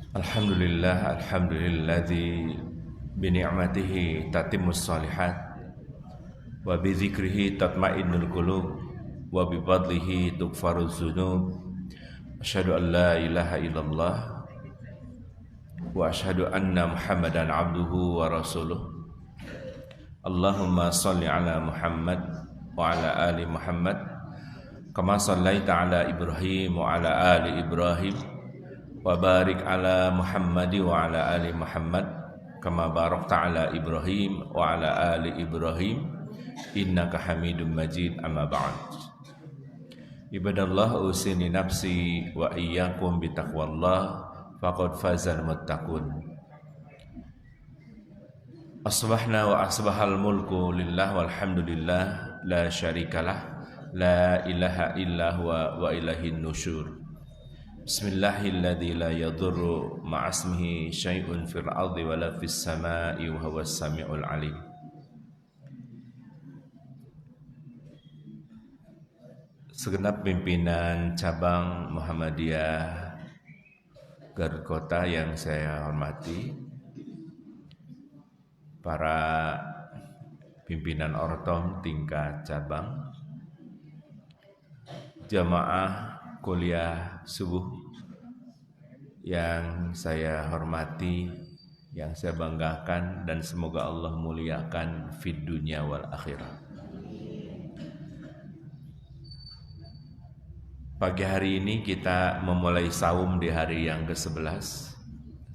Alhamdulilladzi bini'matihi tatimmus shalihat wa bidzikrihi tatma'innul qulub wa bifadlihi tughfaruz dzunub. Asyhadu an la ilaha illallah wa asyhadu anna Muhammadan abduhu wa rasuluh. Allahumma shalli ala Muhammad wa ala ali Muhammad kama shallaita ala Ibrahim wa ala ali Ibrahim wa barik ala Muhammad wa ala ali Muhammad kama barakta ala Ibrahim wa ala ali Ibrahim innaka Hamidum Majid. Amma ba'd. Ibadallah, usini nafsi wa iyyakum bitaqwallah faqad fazal muttaqun. Asbahna wa asbahal mulku lillah walhamdulillah la syarikalah la ilaha illa huwa wa ilaihin nusyur. Bismillahilladzi la yadurru ma'asmihi syai'un fil ardi wala fis sama'i wa huwas samiul alim. Segenap pimpinan cabang Muhammadiyah Garut Kota yang saya hormati, para pimpinan ortom tingkat cabang, jamaah kuliah subuh yang saya hormati, yang saya banggakan, dan semoga Allah muliakan fid dunya wal akhirah. Pagi hari ini kita memulai saum di hari yang ke-11.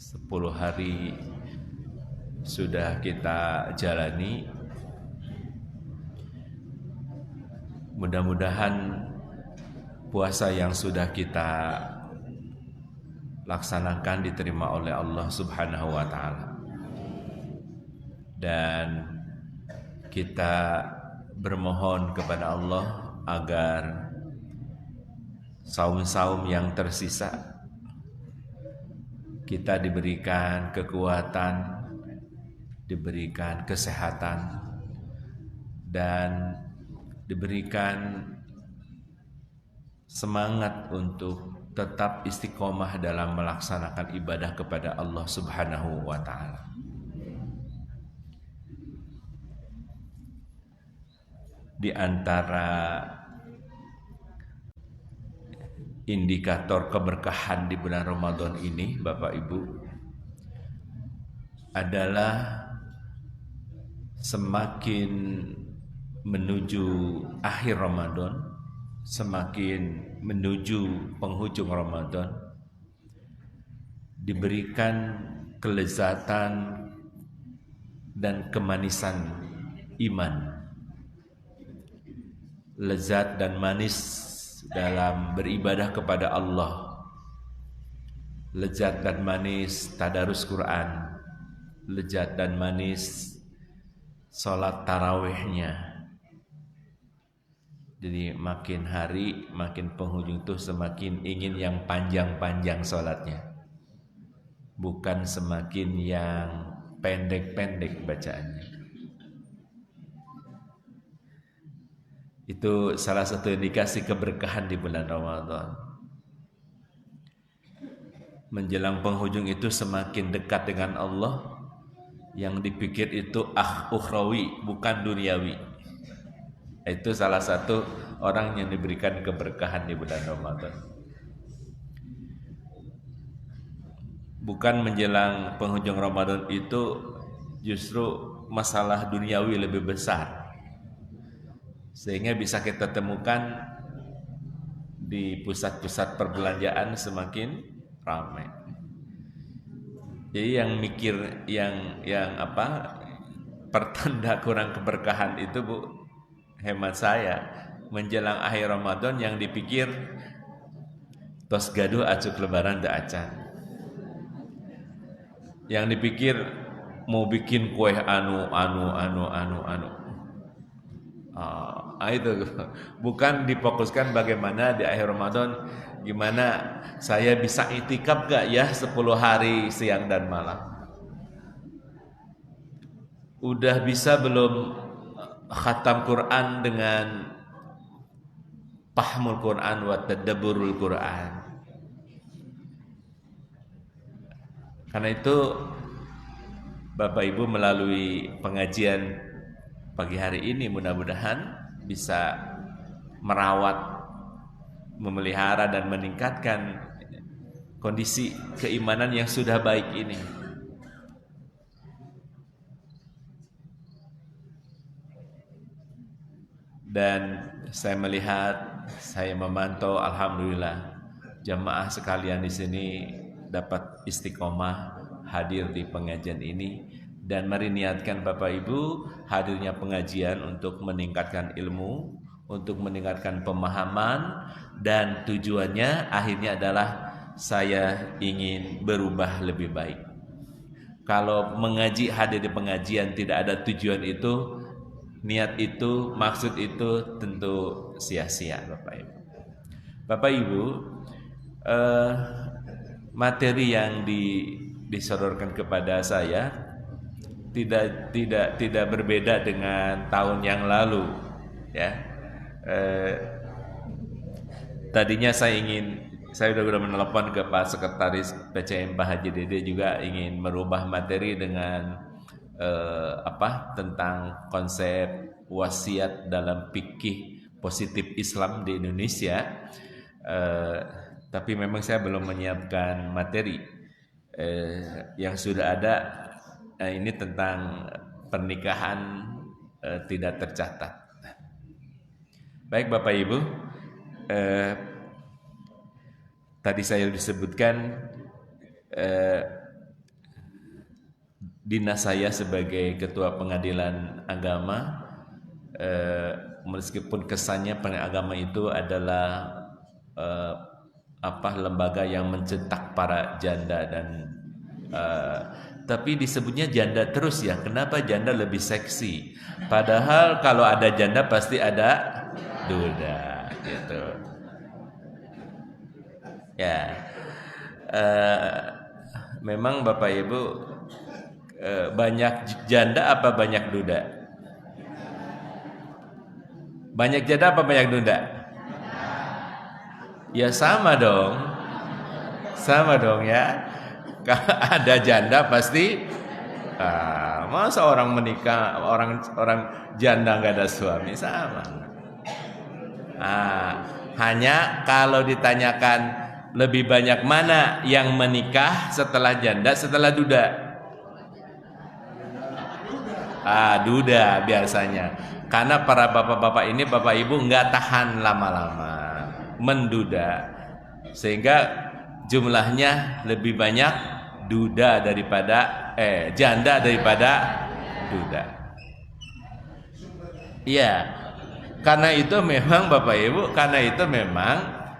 10 hari sudah kita jalani. Mudah-mudahan puasa yang sudah kita laksanakan diterima oleh Allah Subhanahu wa ta'ala. Dan kita bermohon kepada Allah agar saum-saum yang tersisa kita diberikan kekuatan, diberikan kesehatan, dan diberikan semangat untuk tetap istiqomah dalam melaksanakan ibadah kepada Allah Subhanahu wa ta'ala. Di antara indikator keberkahan di bulan Ramadan ini, Bapak Ibu, adalah semakin menuju akhir Ramadan, semakin menuju penghujung Ramadan, diberikan kelezatan dan kemanisan iman, lezat dan manis dalam beribadah kepada Allah, lezat dan manis tadarus Quran, lezat dan manis sholat tarawihnya. Jadi makin hari, makin penghujung itu semakin ingin yang panjang-panjang sholatnya, bukan semakin yang pendek-pendek bacaannya. Itu salah satu indikasi keberkahan di bulan Ramadan. Menjelang penghujung itu semakin dekat dengan Allah, yang dipikir itu ukhrawi, bukan duniawi. Itu salah satu orang yang diberikan keberkahan di bulan Ramadan. Bukan menjelang penghujung Ramadan itu justru masalah duniawi lebih besar, sehingga bisa kita temukan di pusat-pusat perbelanjaan semakin ramai. Jadi yang mikir yang pertanda kurang keberkahan itu, Bu, hemat saya, menjelang akhir Ramadan yang dipikir tos gaduh acuk lebaran teu acan. Yang dipikir mau bikin kue anu. Itu bukan difokuskan bagaimana di akhir Ramadan, gimana saya bisa itikaf gak ya 10 hari siang dan malam. Udah bisa belum khatam Quran dengan pahmul Quran wa tadabburul Quran. Karena itu Bapak Ibu melalui pengajian pagi hari ini mudah-mudahan bisa merawat, memelihara dan meningkatkan kondisi keimanan yang sudah baik ini. Dan saya melihat, saya memantau, alhamdulillah jamaah sekalian di sini dapat istiqomah hadir di pengajian ini, dan mari niatkan Bapak Ibu hadirnya pengajian untuk meningkatkan ilmu, untuk meningkatkan pemahaman, dan tujuannya akhirnya adalah saya ingin berubah lebih baik. Kalau mengaji, hadir di pengajian tidak ada tujuan itu, niat itu, maksud itu tentu sia-sia Bapak Ibu. Bapak Ibu, materi yang disodorkan kepada saya tidak berbeda dengan tahun yang lalu, ya. Tadinya saya sudah menelpon ke Pak Sekretaris PCM Pak Haji Dede, juga ingin merubah materi dengan tentang konsep wasiat dalam fikih positif Islam di Indonesia. Tapi memang saya belum menyiapkan materi. Yang sudah ada ini tentang pernikahan tidak tercatat. Baik Bapak Ibu, tadi saya disebutkan dinas saya sebagai ketua pengadilan agama, meskipun kesannya pengadilan agama itu adalah lembaga yang mencetak para janda, dan tapi disebutnya janda terus ya. Kenapa janda lebih seksi? Padahal kalau ada janda pasti ada duda, gitu. Ya, memang Bapak Ibu, banyak janda apa banyak duda? Banyak janda apa banyak duda? Ya sama dong ya. Kalau ada janda pasti, masa orang menikah, orang janda nggak ada suami, sama. Hanya kalau ditanyakan lebih banyak mana yang menikah setelah janda, setelah duda? Duda biasanya, karena para bapak-bapak ini, Bapak Ibu nggak tahan lama-lama menduda, sehingga jumlahnya lebih banyak duda daripada janda daripada duda. Iya, karena itu memang Bapak Ibu,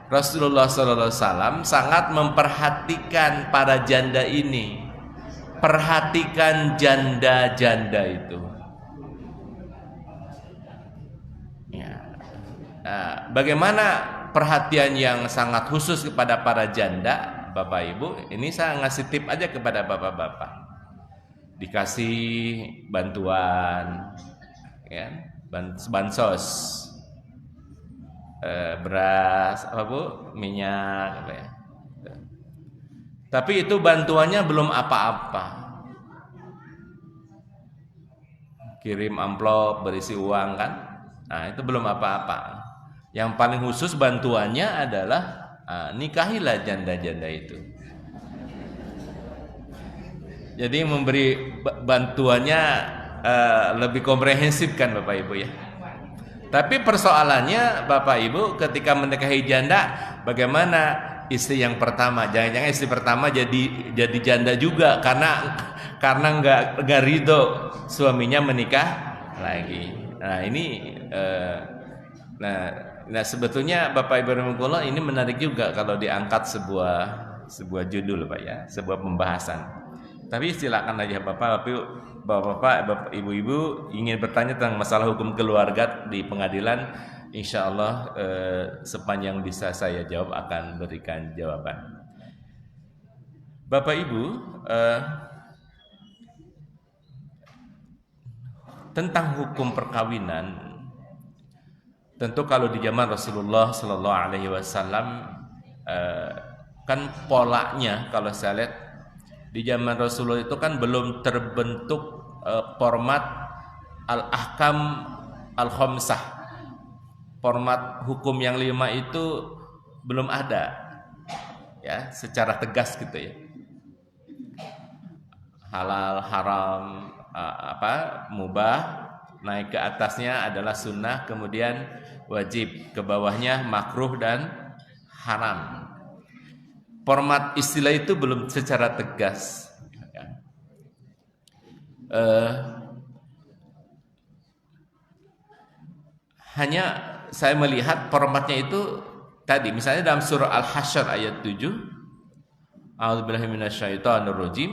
Rasulullah SAW sangat memperhatikan para janda ini. Perhatikan janda-janda itu. Ya. Bagaimana perhatian yang sangat khusus kepada para janda, Bapak Ibu? Ini saya ngasih tip aja kepada bapak-bapak. Dikasih bantuan, ya, bansos, beras, minyak, ya. Tapi itu bantuannya belum apa-apa. Kirim amplop berisi uang kan? Nah, itu belum apa-apa. Yang paling khusus bantuannya adalah nikahilah janda-janda itu. Jadi memberi bantuannya lebih komprehensif kan Bapak Ibu ya. Tapi persoalannya Bapak Ibu, ketika menikahi janda, bagaimana istri yang pertama? Jangan-jangan istri pertama jadi janda juga karena nggak ridho suaminya menikah lagi. Nah ini nah sebetulnya Bapak Ibu rahimahullah, ini menarik juga kalau diangkat sebuah judul Pak ya, sebuah pembahasan. Tapi silakan aja Bapak, Ibu-ibu ingin bertanya tentang masalah hukum keluarga di pengadilan, insya Allah sepanjang bisa saya jawab akan berikan jawaban. Bapak Ibu, tentang hukum perkawinan, tentu kalau di zaman Rasulullah Sallallahu Alaihi Wasallam kan polanya kalau saya lihat Di zaman Rasulullah itu kan belum terbentuk format al-ahkam al-khamsah. Format hukum yang 5 itu belum ada, ya, secara tegas gitu ya. Halal, haram, mubah, naik ke atasnya adalah sunnah, kemudian wajib, ke bawahnya makruh dan haram. Format istilah itu belum secara tegas. Hanya saya melihat formatnya itu tadi, misalnya dalam surah Al-Hasyr ayat 7, A'udzubillahi minasyaitonirrajim,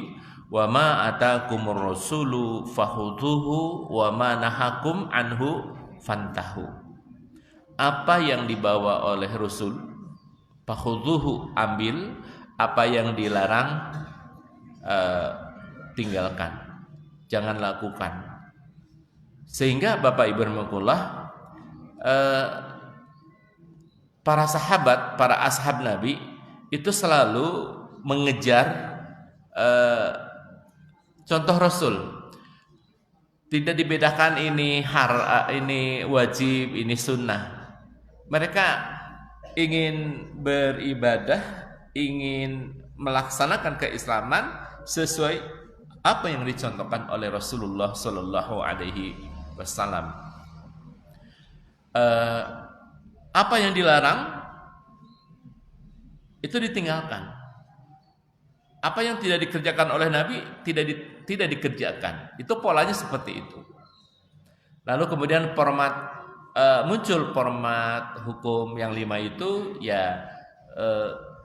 wa ma atakumur rasulu fakhudhuhu wa ma nahakum anhu fantahu. Apa yang dibawa oleh Rasul, fakhudhuhu, ambil, apa yang dilarang tinggalkan, jangan lakukan. Sehingga Bapak Ibu rahimakumullah, para sahabat, para ashab Nabi itu selalu mengejar contoh Rasul. Tidak dibedakan ini ini wajib, ini sunnah. Mereka ingin beribadah, ingin melaksanakan keislaman sesuai apa yang dicontohkan oleh Rasulullah Sallallahu Alaihi Wasallam. Apa yang dilarang itu ditinggalkan. Apa yang tidak dikerjakan oleh Nabi tidak dikerjakan. Itu polanya seperti itu. Lalu kemudian muncul format hukum yang 5 itu, ya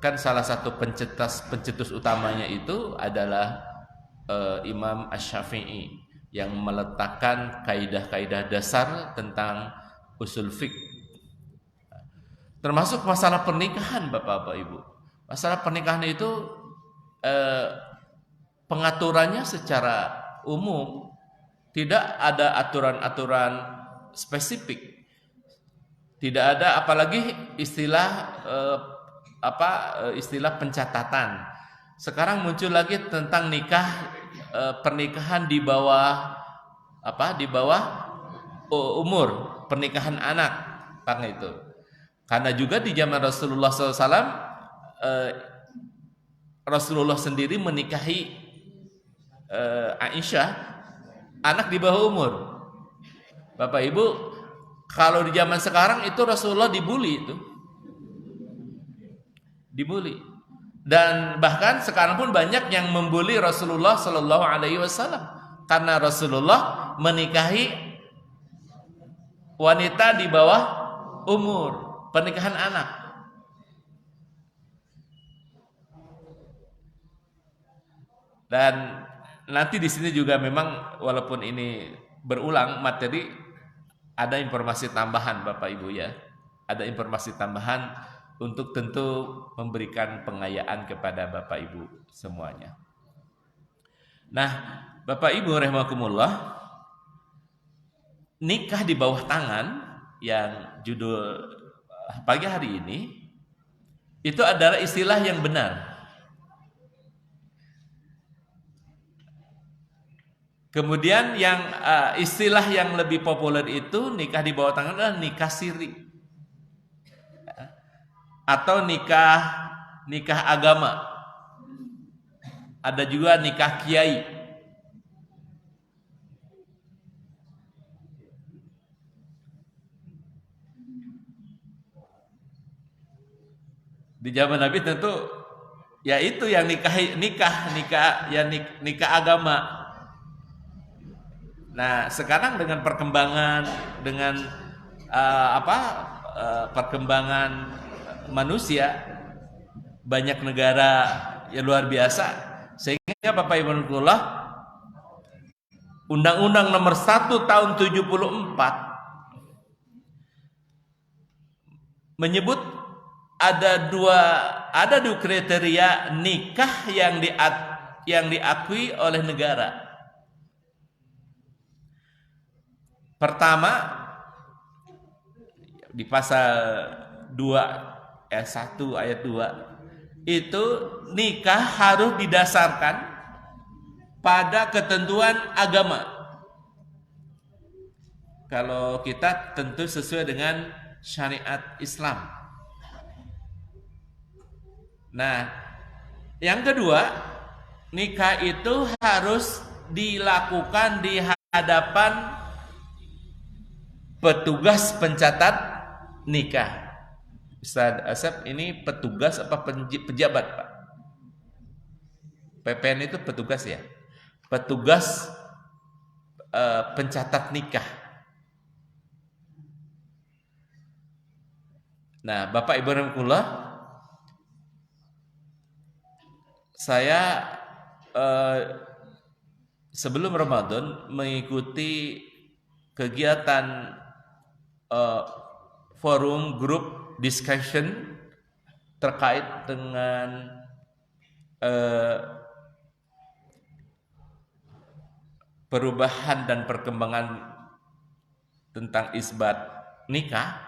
kan salah satu pencetus utamanya itu adalah Imam Asy-Syafi'i yang meletakkan kaidah-kaidah dasar tentang usul fiqh. Termasuk masalah pernikahan, Bapak Ibu. Masalah pernikahan itu pengaturannya secara umum, tidak ada aturan-aturan spesifik. Tidak ada apalagi istilah istilah pencatatan. Sekarang muncul lagi tentang pernikahan di bawah umur, pernikahan anak, karena itu. Karena juga di zaman Rasulullah SAW, Rasulullah sendiri menikahi Aisyah, anak di bawah umur. Bapak Ibu, kalau di zaman sekarang itu Rasulullah dibully itu. Dibully. Dan bahkan sekarang pun banyak yang membuli Rasulullah Sallallahu Alaihi Wasallam karena Rasulullah menikahi wanita di bawah umur, pernikahan anak. Dan nanti di sini juga memang walaupun ini berulang materi, ada informasi tambahan Bapak Ibu ya. Ada informasi tambahan untuk tentu memberikan pengayaan kepada Bapak Ibu semuanya. Nah, Bapak Ibu rahimakumullah, nikah di bawah tangan yang judul pagi hari ini itu adalah istilah yang benar. Kemudian yang istilah yang lebih populer itu nikah di bawah tangan adalah nikah siri atau nikah agama. Ada juga nikah kiai. Di zaman Nabi tentu ya itu yang nikah agama. Nah, sekarang dengan perkembangan perkembangan manusia, banyak negara yang luar biasa, sehingga Bapak Ibu rahimakumullah, Undang-Undang Nomor 1 Tahun 74 menyebut ada dua kriteria nikah yang diakui oleh negara. Pertama, di pasal 2 ayat 1 ayat 2 itu nikah harus didasarkan pada ketentuan agama. Kalau kita tentu sesuai dengan syariat Islam. Nah, yang kedua, nikah itu harus dilakukan di hadapan petugas pencatat nikah. Ustaz Asep, ini petugas apa pejabat, Pak? PPN itu petugas ya? Petugas pencatat nikah. Nah, Bapak Ibu rahimahullah, saya sebelum Ramadan mengikuti kegiatan forum grup discussion terkait dengan perubahan dan perkembangan tentang isbat nikah.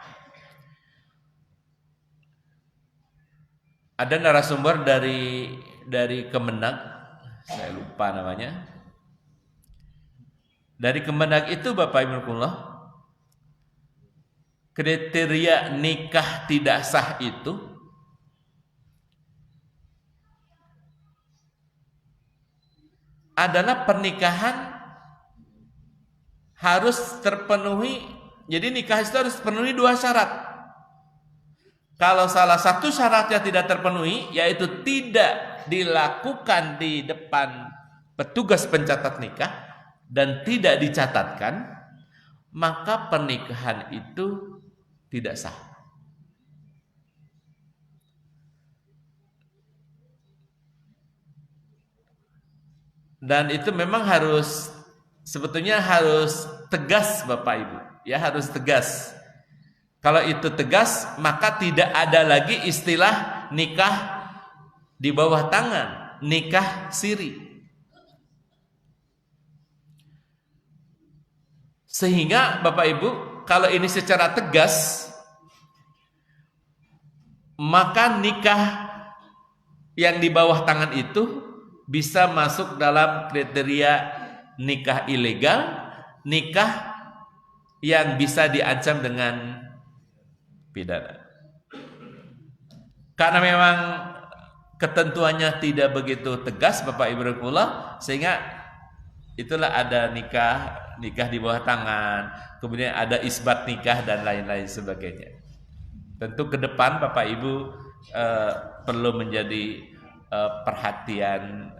Ada narasumber dari Kemenag, saya lupa namanya. Dari Kemenag itu Bapak Ibu rahimahullah, kriteria nikah tidak sah itu adalah pernikahan harus terpenuhi. Jadi nikah itu harus terpenuhi 2 syarat. Kalau salah satu syaratnya tidak terpenuhi, yaitu tidak dilakukan di depan petugas pencatat nikah dan tidak dicatatkan, maka pernikahan itu tidak sah. Dan itu memang sebetulnya harus tegas Bapak Ibu, ya harus tegas. Kalau itu tegas, maka tidak ada lagi istilah nikah di bawah tangan, nikah siri. Sehingga Bapak Ibu, kalau ini secara tegas, maka nikah yang di bawah tangan itu bisa masuk dalam kriteria nikah ilegal, nikah yang bisa diancam dengan pidana. Karena memang ketentuannya tidak begitu tegas Bapak Ibu rahimahullah, sehingga itulah ada nikah di bawah tangan, kemudian ada isbat nikah dan lain-lain sebagainya. Tentu ke depan Bapak Ibu perlu menjadi perhatian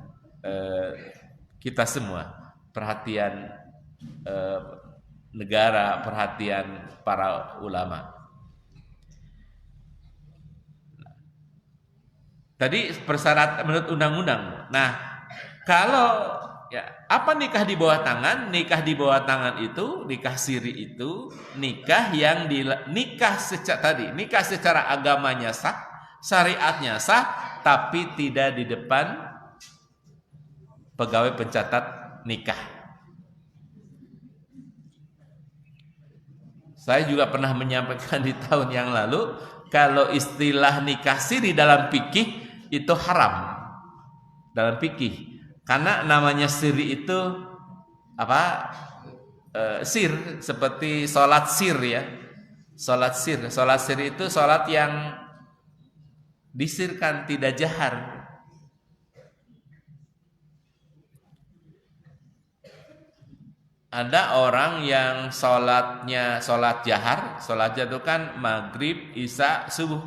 kita semua, perhatian negara, perhatian para ulama. Tadi persyarat menurut undang-undang. Nah, kalau apa nikah di bawah tangan? Nikah di bawah tangan itu, nikah siri itu nikah yang nikah secara agamanya sah, syariatnya sah, tapi tidak di depan pegawai pencatat nikah. Saya juga pernah menyampaikan di tahun yang lalu, kalau istilah nikah siri dalam fikih itu haram dalam fikih, karena namanya siri itu sir, seperti sholat sir ya, sholat sir itu sholat yang disirkan, tidak jahar. Ada orang yang sholatnya sholat jahar, sholatnya itu kan maghrib, isya, subuh.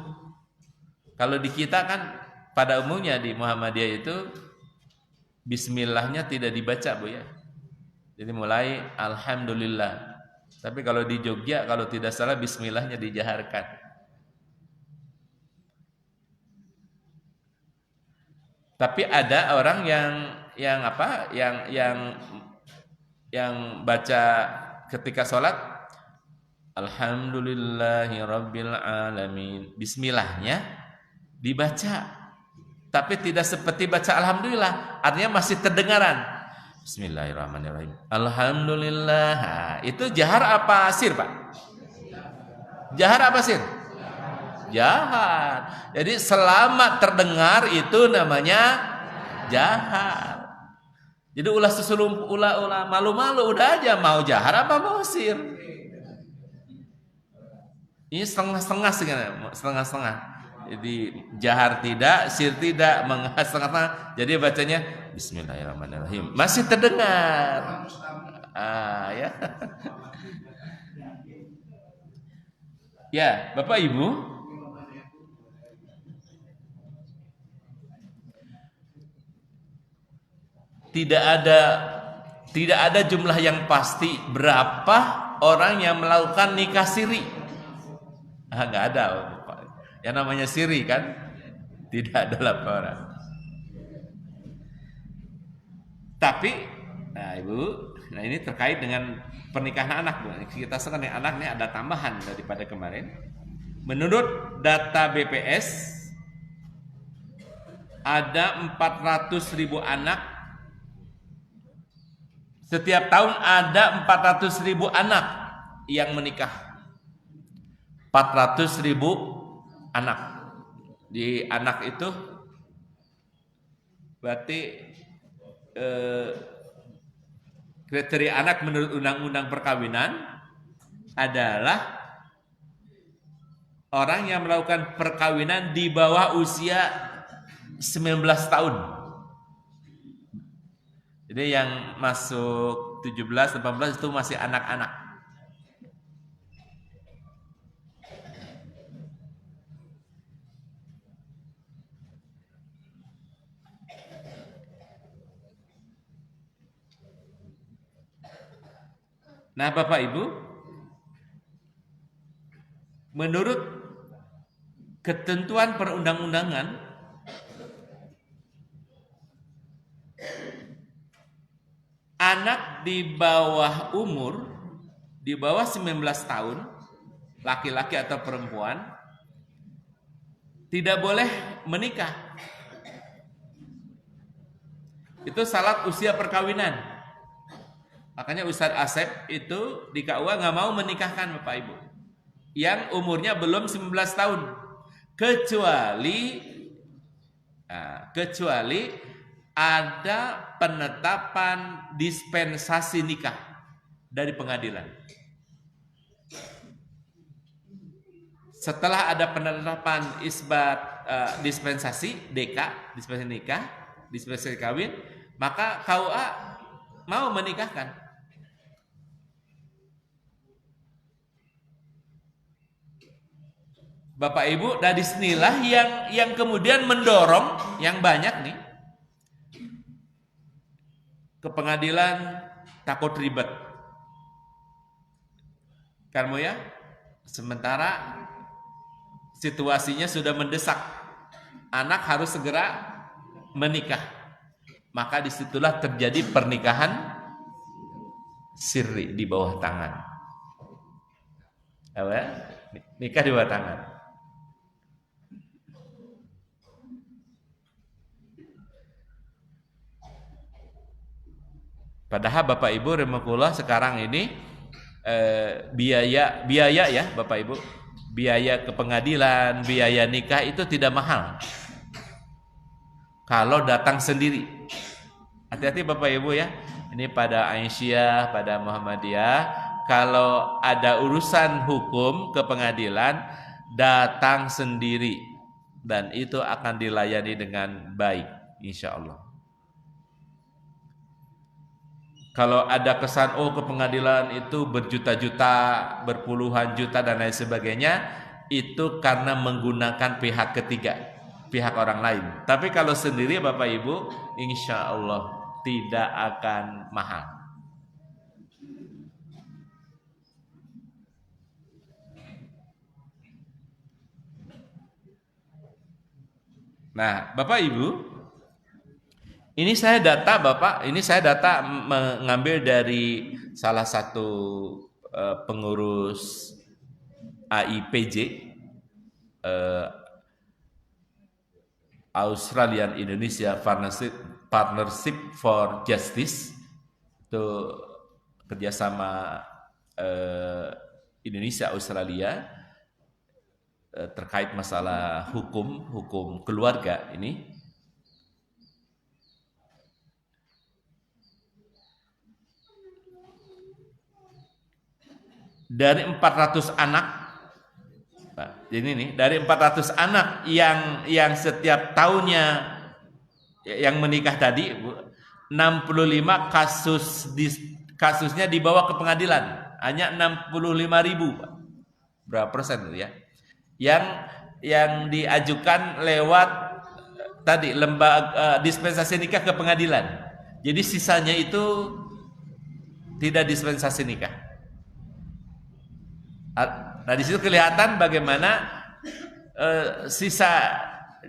Kalau di kita kan pada umumnya di Muhammadiyah itu bismillahnya tidak dibaca Bu ya. Jadi mulai alhamdulillah. Tapi kalau di Jogja kalau tidak salah bismillahnya dijaharkan. Tapi ada orang yang baca ketika sholat alhamdulillahirabbil alamin, bismillahnya dibaca, tapi tidak seperti baca alhamdulillah, artinya masih terdengaran bismillahirrahmanirrahim, alhamdulillah. Itu jahar apa sir Pak? Jahar apa sir? Jahar. Jadi selama terdengar itu namanya jahar. Jadi ulah susulum ulah malu-malu udah aja mau jahar apa mau sir. Ini setengah-setengah setengah-setengah. Jadi jahar tidak, sir tidak, setengah-setengah. Jadi bacanya Bismillahirrahmanirrahim. Masih terdengar. Ya. Ya, Bapak Ibu. Tidak ada jumlah yang pasti berapa orang yang melakukan nikah siri. Nggak ada, Pak. Yang namanya siri kan tidak ada laporan. Tapi, nah Ibu, nah ini terkait dengan pernikahan anak, Bu. Kita sekarang anak ini ada tambahan daripada kemarin. Menurut data BPS ada 400.000 anak. Setiap tahun ada 400.000 anak yang menikah. 400.000 anak. Di anak itu berarti kriteria anak menurut undang-undang perkawinan adalah orang yang melakukan perkawinan di bawah usia 19 tahun. Jadi yang masuk 17, 18 itu masih anak-anak. Nah, Bapak Ibu, menurut ketentuan perundang-undangan, anak di bawah umur, di bawah 19 tahun, laki-laki atau perempuan, tidak boleh menikah. Itu syarat usia perkawinan. Makanya Ustadz Asep itu di KUA nggak mau menikahkan Bapak Ibu yang umurnya belum 19 tahun, kecuali ada penetapan dispensasi nikah dari pengadilan. Setelah ada penetapan dispensasi DK, dispensasi nikah, dispensasi kawin, maka KUA mau menikahkan. Bapak Ibu, dari sinilah yang kemudian mendorong yang banyak nih ke pengadilan takut ribet. Kamu ya, sementara situasinya sudah mendesak, anak harus segera menikah, maka disitulah terjadi pernikahan sirri di bawah tangan. Apa ya? Nikah di bawah tangan. Padahal Bapak Ibu rahimakumullah sekarang ini biaya ya Bapak Ibu, biaya ke pengadilan, biaya nikah itu tidak mahal kalau datang sendiri. Hati-hati Bapak Ibu ya, ini pada Aisyah, pada Muhammadiyah, kalau ada urusan hukum ke pengadilan datang sendiri dan itu akan dilayani dengan baik insya Allah. Kalau ada kesan ke pengadilan itu berjuta-juta, berpuluhan juta dan lain sebagainya, itu karena menggunakan pihak ketiga, pihak orang lain. Tapi kalau sendiri Bapak Ibu, insya Allah tidak akan mahal. Nah, Bapak Ibu, ini saya data mengambil dari salah satu pengurus AIPJ, Australian Indonesia Partnership for Justice, itu kerjasama Indonesia Australia terkait masalah hukum keluarga ini. dari 400 anak. Ini nih, dari 400 anak yang setiap tahunnya yang menikah tadi, 65 kasusnya dibawa ke pengadilan, hanya 65.000. Berapa persen tuh ya? Yang diajukan lewat tadi lembaga dispensasi nikah ke pengadilan. Jadi sisanya itu tidak dispensasi nikah. Nah di situ kelihatan bagaimana sisa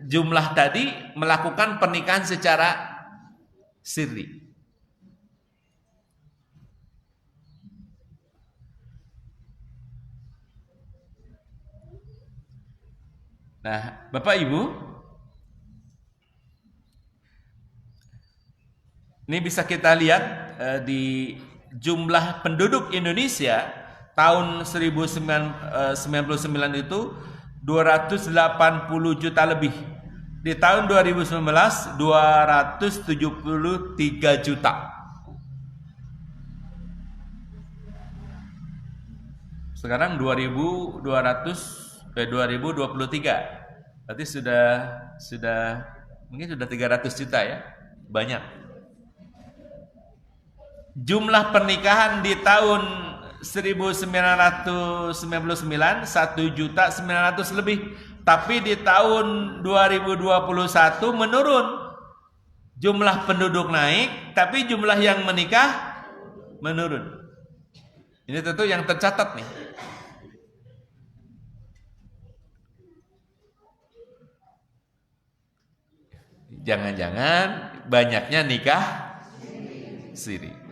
jumlah tadi melakukan pernikahan secara sirri. Nah, Bapak Ibu, ini bisa kita lihat di jumlah penduduk Indonesia tahun 1999 itu 280 juta lebih. Di tahun 2019 273 juta. Sekarang 2023. Berarti sudah mungkin sudah 300 juta ya. Banyak. Jumlah pernikahan di tahun 1999 1.900.000 lebih, tapi di tahun 2021 menurun. Jumlah penduduk naik, tapi jumlah yang menikah menurun. Ini tentu yang tercatat nih. Jangan-jangan banyaknya nikah siri.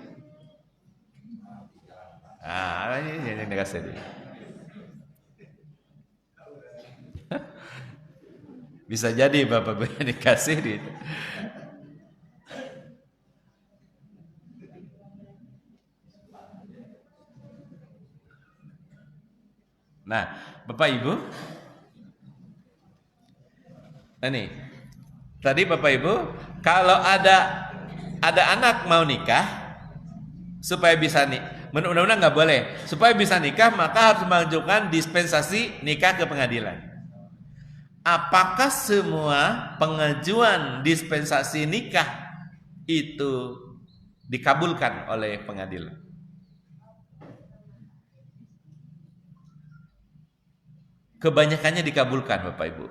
Ini nikah siri. Bisa jadi bapak nikah siri. Nah, Bapak Ibu, ini tadi Bapak Ibu, kalau ada anak mau nikah supaya bisa undang-undang nggak boleh, supaya bisa nikah maka harus mengajukan dispensasi nikah ke pengadilan. Apakah semua pengajuan dispensasi nikah itu dikabulkan oleh pengadilan? Kebanyakannya dikabulkan Bapak Ibu.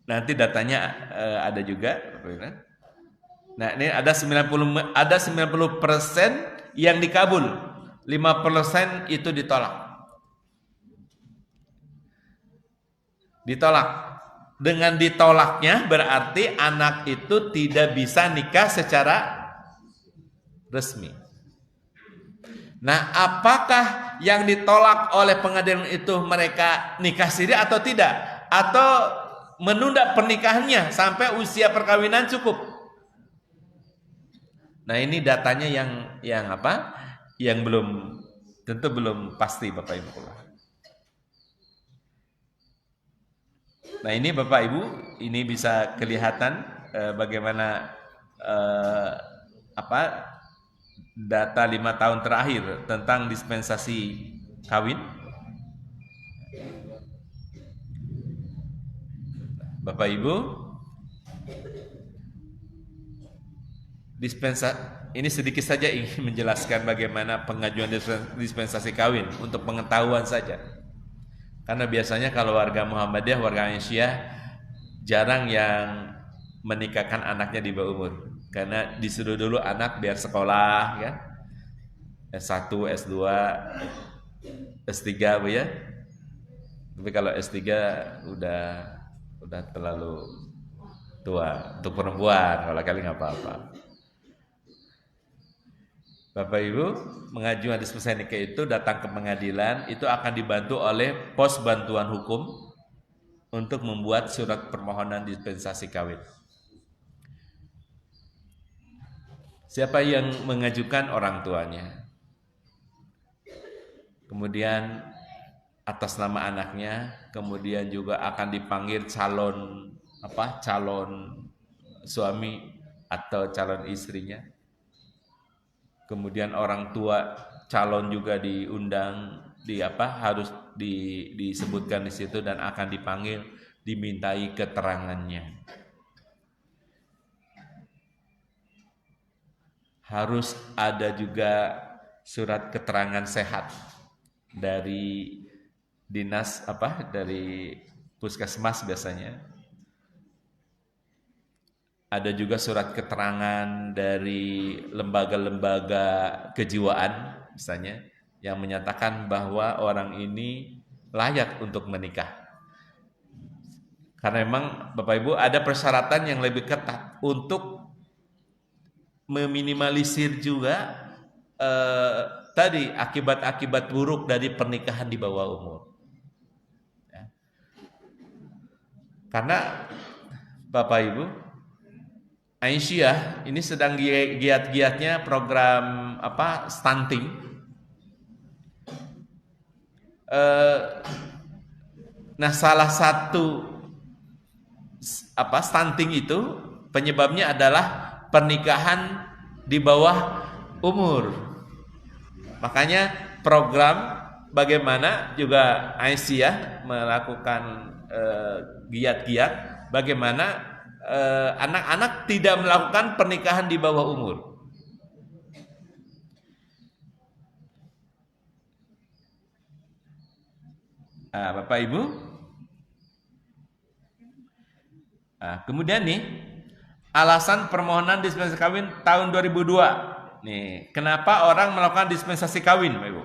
Nanti datanya ada juga Bapak Ibu. Nah, ini ada 90% yang dikabul, 5% itu ditolak. Dengan ditolaknya berarti anak itu tidak bisa nikah secara resmi. Nah, apakah yang ditolak oleh pengadilan itu mereka nikah siri atau tidak? Atau menunda pernikahannya sampai usia perkawinan cukup? Nah, ini datanya yang apa? Yang tentu belum pasti Bapak Ibu. Nah, ini Bapak Ibu, ini bisa kelihatan bagaimana data 5 tahun terakhir tentang dispensasi kawin. Bapak Ibu, ini sedikit saja ingin menjelaskan bagaimana pengajuan dispensasi kawin untuk pengetahuan saja. Karena biasanya kalau warga Muhammadiyah, warga Aisyah jarang yang menikahkan anaknya di bawah umur. Karena disuruh dulu anak biar sekolah ya. S1, S2, S3 Bu ya. Tapi kalau S3 udah terlalu tua untuk perempuan, kalau kali nggak apa-apa. Bapak Ibu, mengajukan dispensasi nikah itu datang ke pengadilan, itu akan dibantu oleh pos bantuan hukum untuk membuat surat permohonan dispensasi kawin. Siapa yang mengajukan? Orang tuanya. Kemudian atas nama anaknya, kemudian juga akan dipanggil calon suami atau calon istrinya. Kemudian orang tua calon juga diundang, harus disebutkan di situ dan akan dipanggil, dimintai keterangannya. Harus ada juga surat keterangan sehat dari dinas dari puskesmas biasanya. Ada juga surat keterangan dari lembaga-lembaga kejiwaan misalnya yang menyatakan bahwa orang ini layak untuk menikah. Karena memang Bapak Ibu ada persyaratan yang lebih ketat untuk meminimalisir juga tadi akibat-akibat buruk dari pernikahan di bawah umur. Ya. Karena Bapak Ibu, Aisyah ini sedang giat-giatnya program stunting. Nah, salah satu stunting itu penyebabnya adalah pernikahan di bawah umur. Makanya program bagaimana juga Aisyah melakukan giat-giat bagaimana anak-anak tidak melakukan pernikahan di bawah umur. Nah, Bapak Ibu, kemudian nih alasan permohonan dispensasi kawin tahun 2002. Nih, kenapa orang melakukan dispensasi kawin, Bapak Ibu?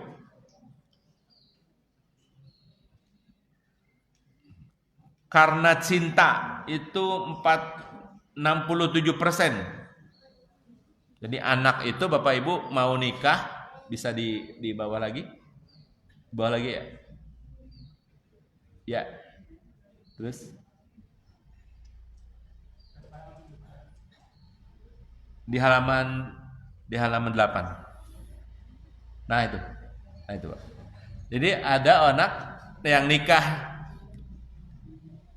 Karena cinta itu 67%. Jadi anak itu Bapak Ibu mau nikah bisa di bawah lagi? Bawah lagi ya? Ya. Terus di halaman 8. Nah itu Pak. Jadi ada anak yang nikah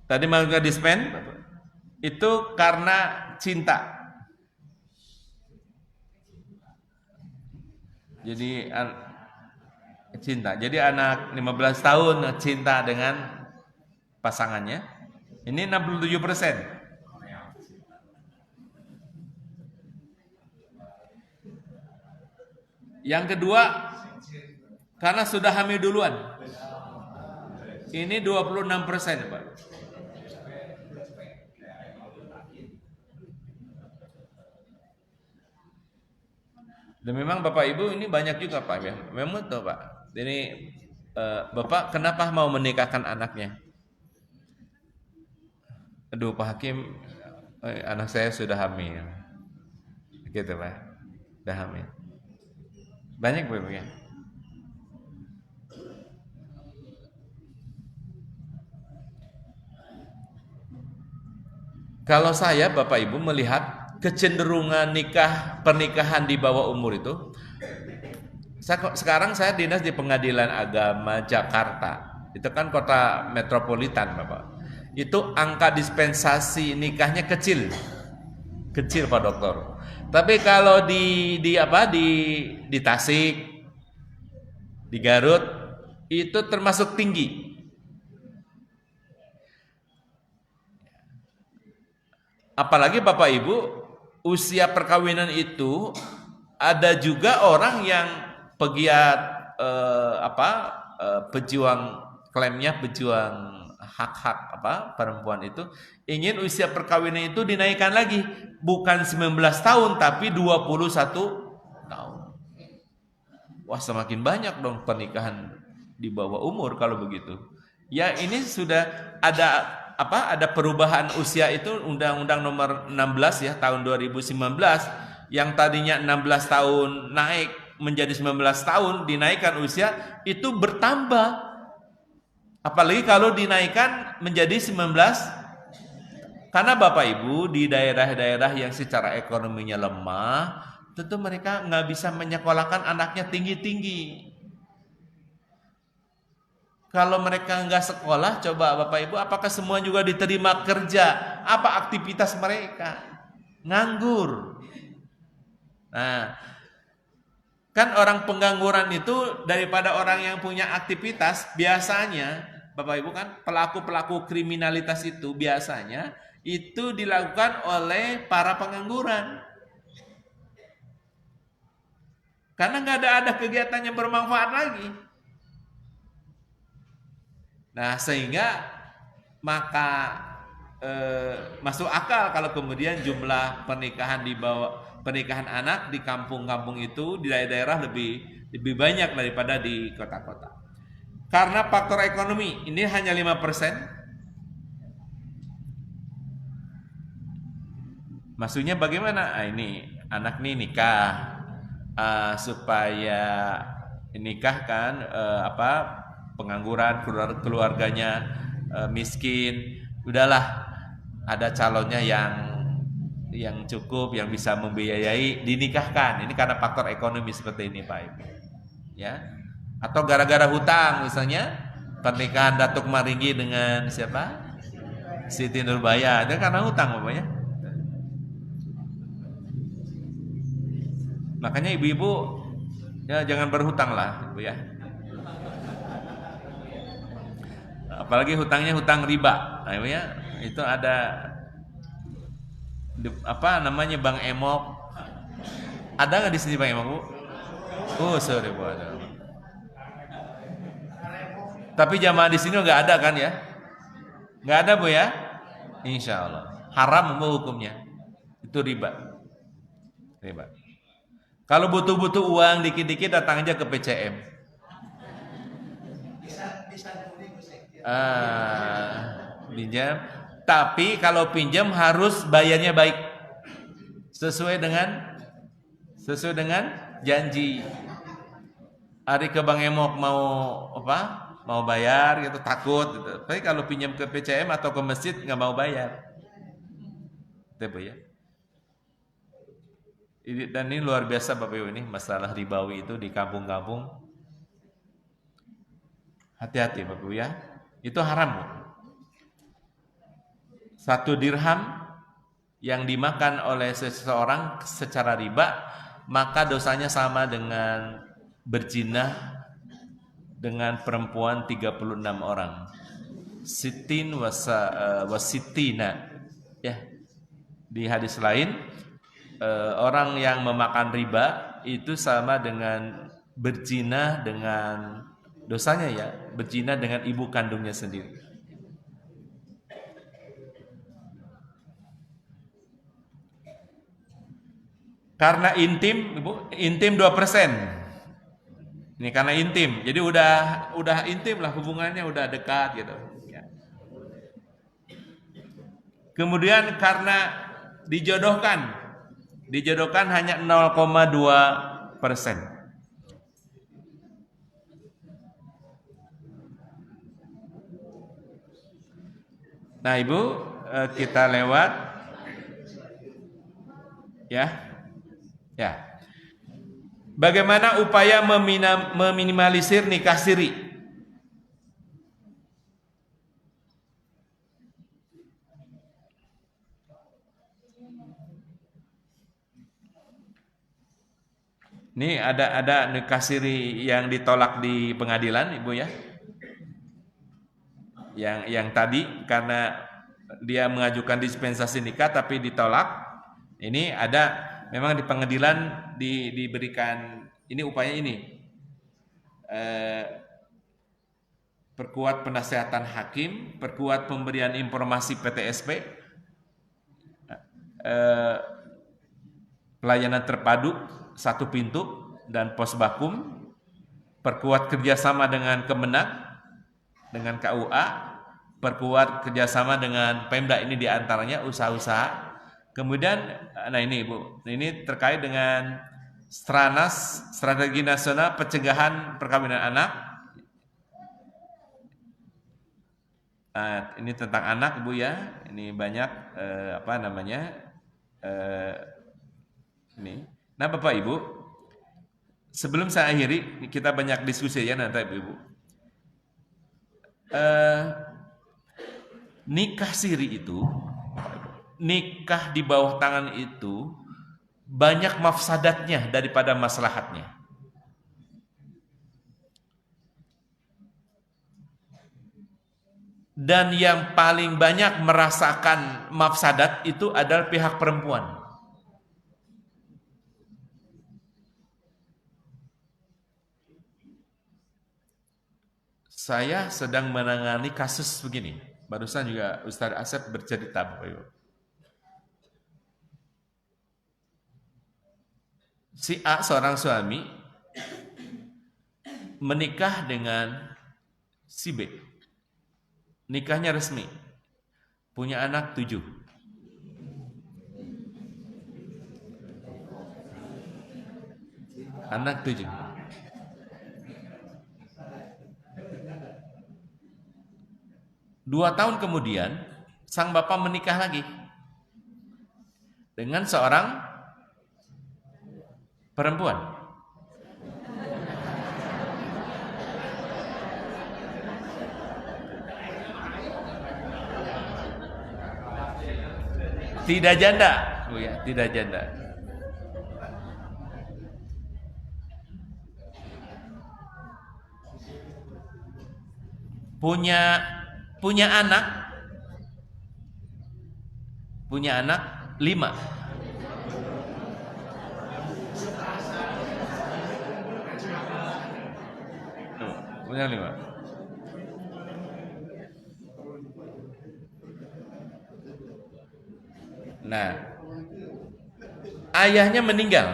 tadi melakukan dispen itu karena cinta. Jadi cinta. Jadi anak 15 tahun cinta dengan pasangannya. Ini 67%. Yang kedua, karena sudah hamil duluan. Ini 26%, Pak. Dan memang Bapak Ibu ini banyak juga Pak ya. Memang tuh Pak. Ini Bapak kenapa mau menikahkan anaknya? Aduh Pak Hakim, anak saya sudah hamil. Gitu Pak. Sudah hamil. Banyak Bapak ya. Kalau saya Bapak Ibu melihat kecenderungan pernikahan di bawah umur itu, sekarang saya dinas di Pengadilan Agama Jakarta, itu kan kota metropolitan Bapak. Itu angka dispensasi nikahnya kecil Pak Dokter. Tapi kalau di Tasik, di Garut itu termasuk tinggi. Apalagi Bapak Ibu, usia perkawinan itu ada juga orang yang pegiat pejuang klaimnya pejuang hak-hak perempuan itu ingin usia perkawinan itu dinaikkan lagi, bukan 19 tahun tapi 21 tahun. Wah, semakin banyak dong pernikahan di bawah umur kalau begitu. Ya ini sudah ada perubahan usia itu Undang-Undang Nomor 16 ya tahun 2019 yang tadinya 16 tahun naik menjadi 19 tahun dinaikkan usia itu bertambah. Apalagi kalau dinaikkan menjadi 19, karena Bapak Ibu di daerah-daerah yang secara ekonominya lemah, tentu mereka nggak bisa menyekolahkan anaknya tinggi-tinggi. Kalau mereka nggak sekolah, coba Bapak Ibu, apakah semua juga diterima kerja? Apa aktivitas mereka? Nganggur. Nah, Kan orang pengangguran itu daripada orang yang punya aktivitas, biasanya Bapak Ibu kan pelaku-pelaku kriminalitas itu biasanya itu dilakukan oleh para pengangguran. Karena nggak ada kegiatan yang bermanfaat lagi. Nah sehingga maka masuk akal kalau kemudian jumlah pernikahan anak di kampung-kampung itu di daerah-daerah lebih banyak daripada di kota-kota. Karena faktor ekonomi ini hanya 5%. Maksudnya bagaimana? Ini anak nih nikah supaya nikah kan pengangguran, keluarganya miskin, udahlah ada calonnya yang cukup, yang bisa membiayai, dinikahkan. Ini karena faktor ekonomi seperti ini Pak Ibu. Ya. Atau gara-gara hutang misalnya pernikahan Datuk Maringgi dengan siapa? Siti Nurbaya, itu karena hutang Bapak ya. Makanya ibu-ibu ya jangan berhutang lah Ibu ya. Apalagi hutangnya hutang riba. Nah, ya, itu ada apa namanya Bang Emok. Ada nggak di sini Bang Emok Bu? Oh sorry Bu ada. Tapi jamaah di sini nggak ada kan ya? Nggak ada Bu ya? Insya Allah. Haram Bu hukumnya. Itu riba. Riba. Kalau butuh-butuh uang dikit-dikit datang aja ke PCM. Pinjam. Tapi kalau pinjam harus bayarnya baik, sesuai dengan janji. Hari ke Bang Emok mau bayar gitu, takut gitu. Tapi kalau pinjam ke PCM atau ke masjid nggak mau bayar, itu ya. Dan ini luar biasa Bapak Ibu, ini masalah ribawi itu di kampung-kampung. Hati-hati Bapak Ibu ya, itu haram. 1 dirham yang dimakan oleh seseorang secara riba, maka dosanya sama dengan berzina dengan perempuan 36 orang. Sitin wasitina. Ya. Di hadis lain, orang yang memakan riba itu sama dengan berzina dengan dosanya ya, berzina dengan ibu kandungnya sendiri. Karena intim, Ibu, intim 2%. Ini karena intim. Jadi udah intim lah hubungannya, udah dekat gitu. Ya. Kemudian karena dijodohkan hanya 0,2%. Nah Ibu, kita lewat ya. Bagaimana upaya meminimalisir nikah siri? Ini ada nikah siri yang ditolak di pengadilan, Ibu ya. Yang tadi karena dia mengajukan dispensasi nikah tapi ditolak. Ini ada memang di pengadilan diberikan ini upaya ini. Perkuat penasehatan hakim, perkuat pemberian informasi PTSP, pelayanan terpadu 1 pintu dan pos bakum, perkuat kerjasama dengan Kemenak, dengan KUA, perkuat kerjasama dengan Pemda, ini diantaranya usaha-usaha. Kemudian, nah ini Ibu, ini terkait dengan Stranas, Strategi Nasional Pencegahan Perkawinan Anak. Ini tentang anak Ibu ya, ini banyak ini. Nah Bapak Ibu, sebelum saya akhiri, kita banyak diskusi ya nanti Ibu. Nikah siri itu, nikah di bawah tangan itu banyak mafsadatnya daripada maslahatnya. Dan yang paling banyak merasakan mafsadat itu adalah pihak perempuan. Saya sedang menangani kasus begini. Barusan juga Ustaz Asep bercerita, Bapak Ibu. Si A, seorang suami, menikah dengan si B. Nikahnya resmi. Punya anak 7. Anak 7. Dua tahun kemudian, sang bapak menikah lagi dengan seorang perempuan. Tidak janda, Bu ya, tidak janda. Punya anak 5. Punya 5. Nah, ayahnya meninggal.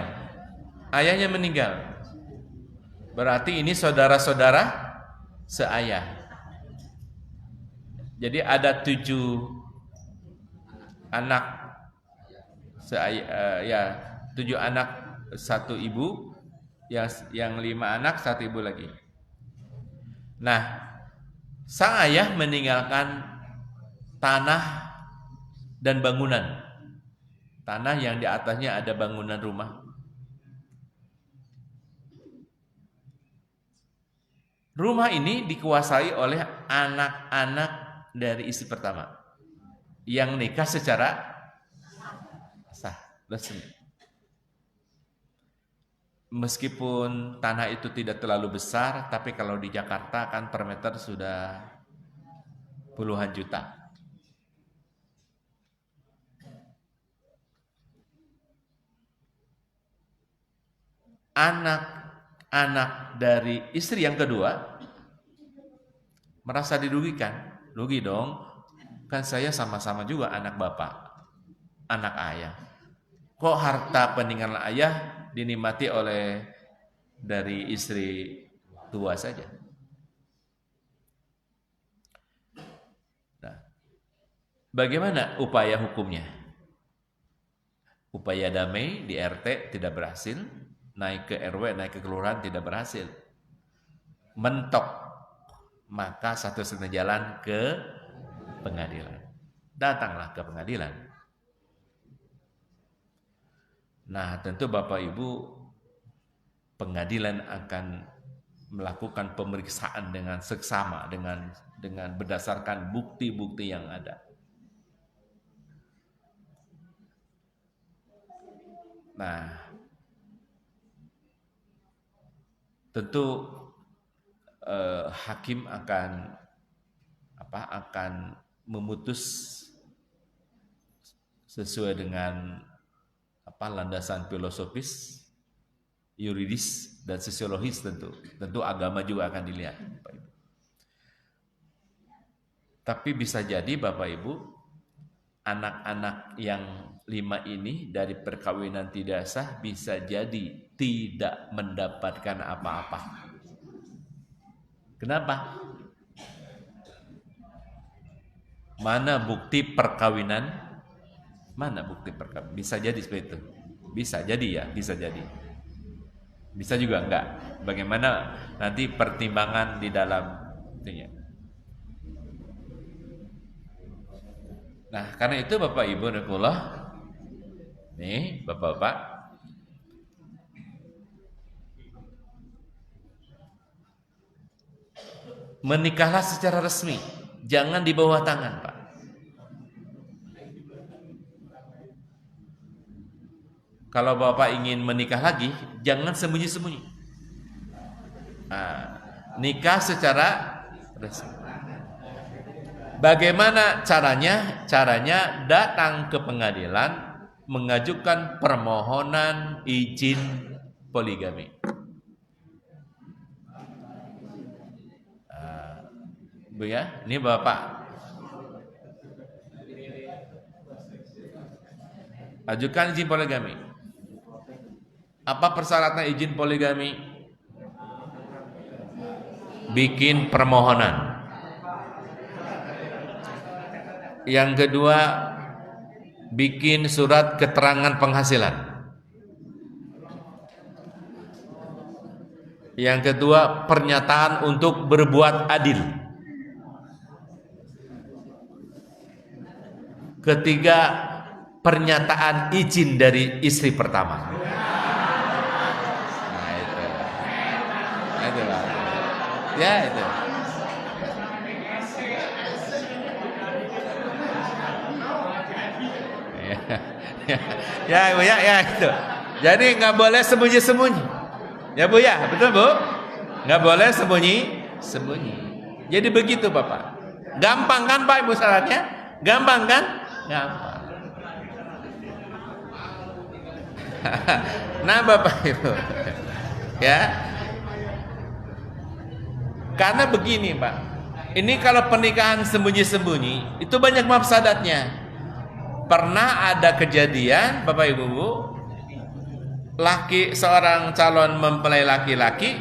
Berarti ini saudara-saudara seayah. Jadi ada 7 anak 7 anak 1 ibu, yang 5 anak 1 ibu lagi. Nah, sang ayah meninggalkan tanah dan bangunan. Tanah yang di atasnya ada bangunan rumah. Rumah ini dikuasai oleh anak-anak dari istri pertama yang nikah secara sah, resmi. Meskipun tanah itu tidak terlalu besar, tapi kalau di Jakarta kan per meter sudah puluhan juta. Anak-anak dari istri yang kedua merasa dirugikan. Rugi dong, kan saya sama-sama juga anak bapak, anak ayah. Kok harta peninggalan ayah dinikmati oleh dari istri tua saja? Nah, bagaimana upaya hukumnya? Upaya damai di RT tidak berhasil, naik ke RW, naik ke kelurahan tidak berhasil. Mentok. Maka satu-satunya jalan ke pengadilan. Datanglah ke pengadilan. Nah, tentu Bapak Ibu, pengadilan akan melakukan pemeriksaan dengan seksama, dengan berdasarkan bukti-bukti yang ada. Nah, tentu hakim akan memutus sesuai dengan landasan filosofis, yuridis dan sosiologis. Tentu agama juga akan dilihat, Bapak Ibu. Tapi bisa jadi Bapak Ibu, anak-anak yang 5 ini dari perkawinan tidak sah bisa jadi tidak mendapatkan apa-apa. Kenapa? Mana bukti perkawinan? Bisa jadi seperti itu. Bisa jadi ya, bisa jadi. Bisa juga enggak. Bagaimana nanti pertimbangan di dalam itunya. Nah, karena itu Bapak Ibu rahimakumullah, nih Bapak-bapak, menikahlah secara resmi, jangan di bawah tangan, Pak. Kalau Bapak ingin menikah lagi, jangan sembunyi-sembunyi. Nikah secara resmi. Bagaimana caranya? Caranya datang ke pengadilan mengajukan permohonan izin poligami. Bu ya, ini Bapak ajukan izin poligami. Apa persyaratan izin poligami? Bikin permohonan. Yang kedua, bikin surat keterangan penghasilan. Yang kedua, pernyataan untuk berbuat adil. Ketiga, pernyataan izin dari istri pertama. Nah itu. Ya itu. Ya Bu ya itu. Jadi nggak boleh sembunyi-sembunyi. Ya Bu ya, betul Bu? Nggak boleh sembunyi. Jadi begitu Bapak. Gampang kan Pak Ibu syaratnya? Gampang kan? Gampang. Nah Bapak Ibu, ya. Karena begini Pak, ini kalau pernikahan sembunyi-sembunyi itu banyak mafsadatnya. Pernah ada kejadian Bapak Ibu, seorang calon mempelai laki-laki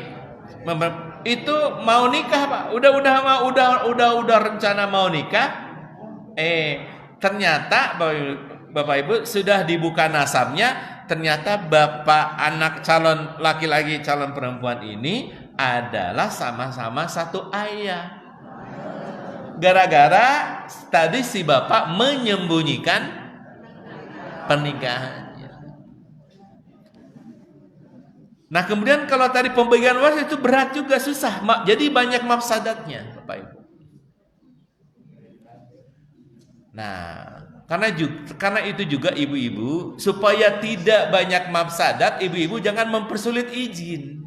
itu mau nikah Pak, udah rencana mau nikah, ternyata Bapak Ibu sudah dibuka nasabnya, ternyata bapak anak calon laki-laki calon perempuan ini adalah sama-sama satu ayah. Gara-gara tadi si bapak menyembunyikan pernikahannya. Nah kemudian kalau tadi pembagian waris itu berat juga, susah. Jadi banyak mafsadatnya Bapak Ibu. Nah karena itu juga ibu-ibu, supaya tidak banyak mafsadat, ibu-ibu jangan mempersulit izin.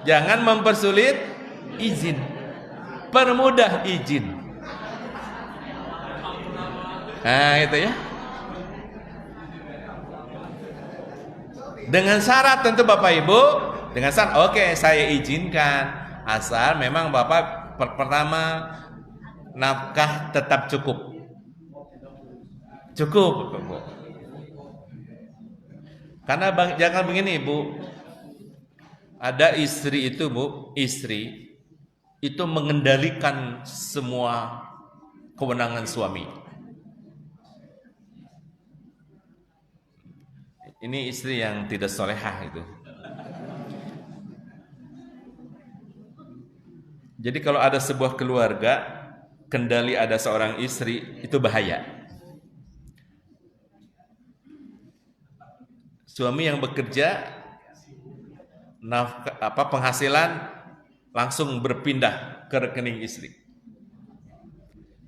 Jangan mempersulit izin, permudah izin. Nah itu ya. Dengan syarat tentu Bapak Ibu, dengan syarat oke, saya izinkan, asal memang Bapak pertama nafkah tetap cukup. Karena jangan begini Bu, ada istri itu Bu, istri itu mengendalikan semua kewenangan suami. Ini istri yang tidak solehah itu. Jadi kalau ada sebuah keluarga, kendali ada seorang istri, itu bahaya. Suami yang bekerja, penghasilan langsung berpindah ke rekening istri.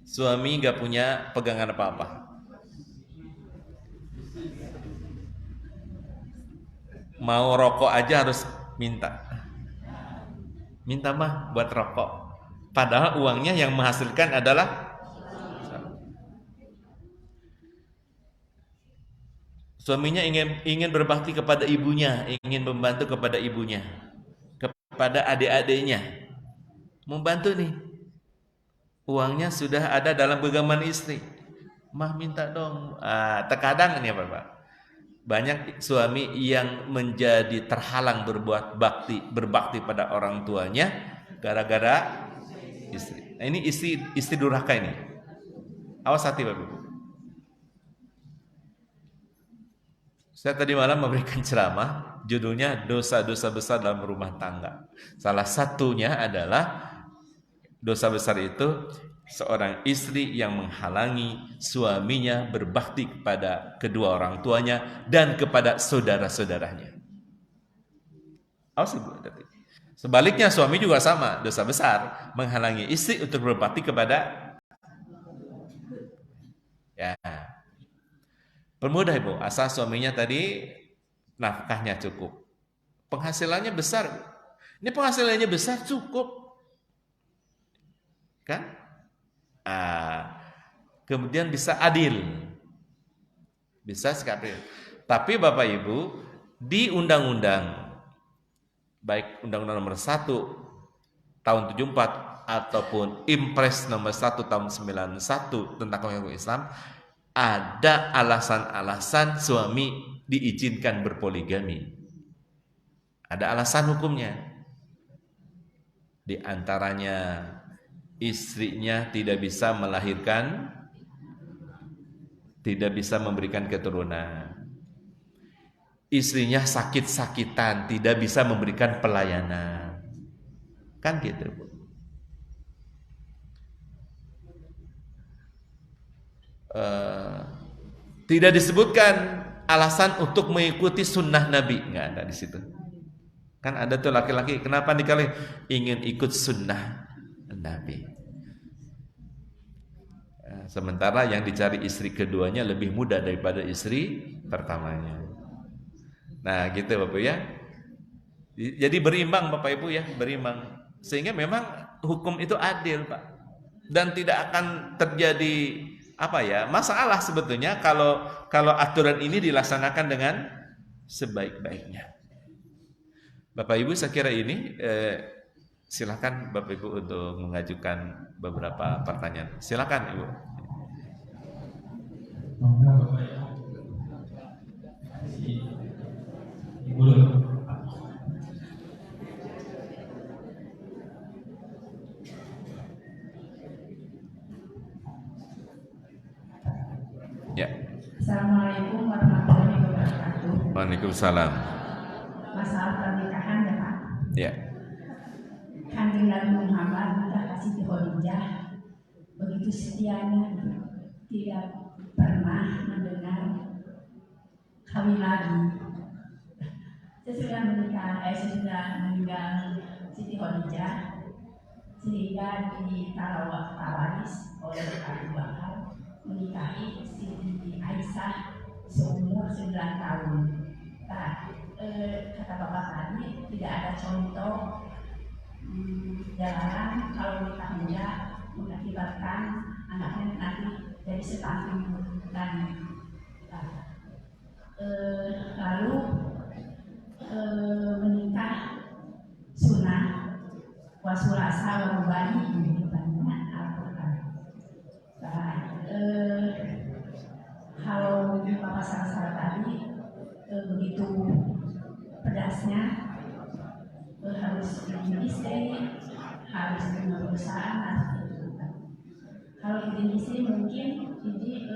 Suami nggak punya pegangan apa-apa. Mau rokok aja harus minta mah buat rokok, padahal uangnya yang menghasilkan adalah suaminya ingin berbakti kepada ibunya, ingin membantu kepada ibunya, kepada adik-adiknya, membantu nih, uangnya sudah ada dalam genggaman istri, mah minta dong. Terkadang ini Bapak, banyak suami yang menjadi terhalang berbakti pada orang tuanya gara-gara istri. Nah, ini istri durhaka ini. Awas hati Bapak Ibu. Saya tadi malam memberikan ceramah, judulnya dosa-dosa besar dalam rumah tangga. Salah satunya adalah dosa besar itu seorang istri yang menghalangi suaminya berbakti kepada kedua orang tuanya dan kepada saudara-saudaranya. Awas Ibu. Sebaliknya suami juga sama, dosa besar, menghalangi istri untuk berbakti kepada ya. Permudah Ibu, asal suaminya tadi nafkahnya cukup. Penghasilannya besar. Ini penghasilannya besar cukup. kan? Kemudian bisa adil, bisa sikap adil. Tapi Bapak Ibu, di undang-undang, baik Undang-Undang nomor 1 tahun 74 ataupun Impres nomor 1 tahun 91 tentang hukum Islam, ada alasan-alasan suami diizinkan berpoligami. Ada alasan hukumnya. Di antaranya istrinya tidak bisa melahirkan, tidak bisa memberikan keturunan. Istrinya sakit-sakitan, tidak bisa memberikan pelayanan. Kan gitu, Bu. Tidak disebutkan alasan untuk mengikuti sunnah Nabi, nggak ada di situ. Kan ada tuh laki-laki, kenapa dikali ingin ikut sunnah Nabi. Sementara yang dicari istri keduanya lebih muda daripada istri pertamanya. Nah gitu Bapak ya. Jadi berimbang Bapak Ibu ya, berimbang. Sehingga memang hukum itu adil Pak. Dan tidak akan terjadi masalah sebetulnya kalau aturan ini dilaksanakan dengan sebaik-baiknya. Bapak Ibu saya kira ini silakan Bapak Ibu untuk mengajukan beberapa pertanyaan. Silakan Ibu. Ya. Assalamualaikum warahmatullahi wabarakatuh. Waalaikumsalam. Masalah pernikahan ya Pak. Ya. Kanjeng Nabi Muhammad minta kasih Khadijah begitu setianya, tidak pernah mendengar kawin lagi. Sesudah meninggal Siti Khadijah, sehingga ditawaris oleh Abu Bakar menikahi Siti Aisyah seumur 9 tahun. Nah, kata Bapak tadi tidak ada contoh jalanan kalau nikah muda mengakibatkan anaknya nanti jadi stunting dan lalu menikah sunnah wasulasa warubani banyak Al-Quran. Kalau Bapak Sarasara tadi begitu pedasnya, harus izin istri, harus punya perusahaan. Kalau izin istri mungkin ini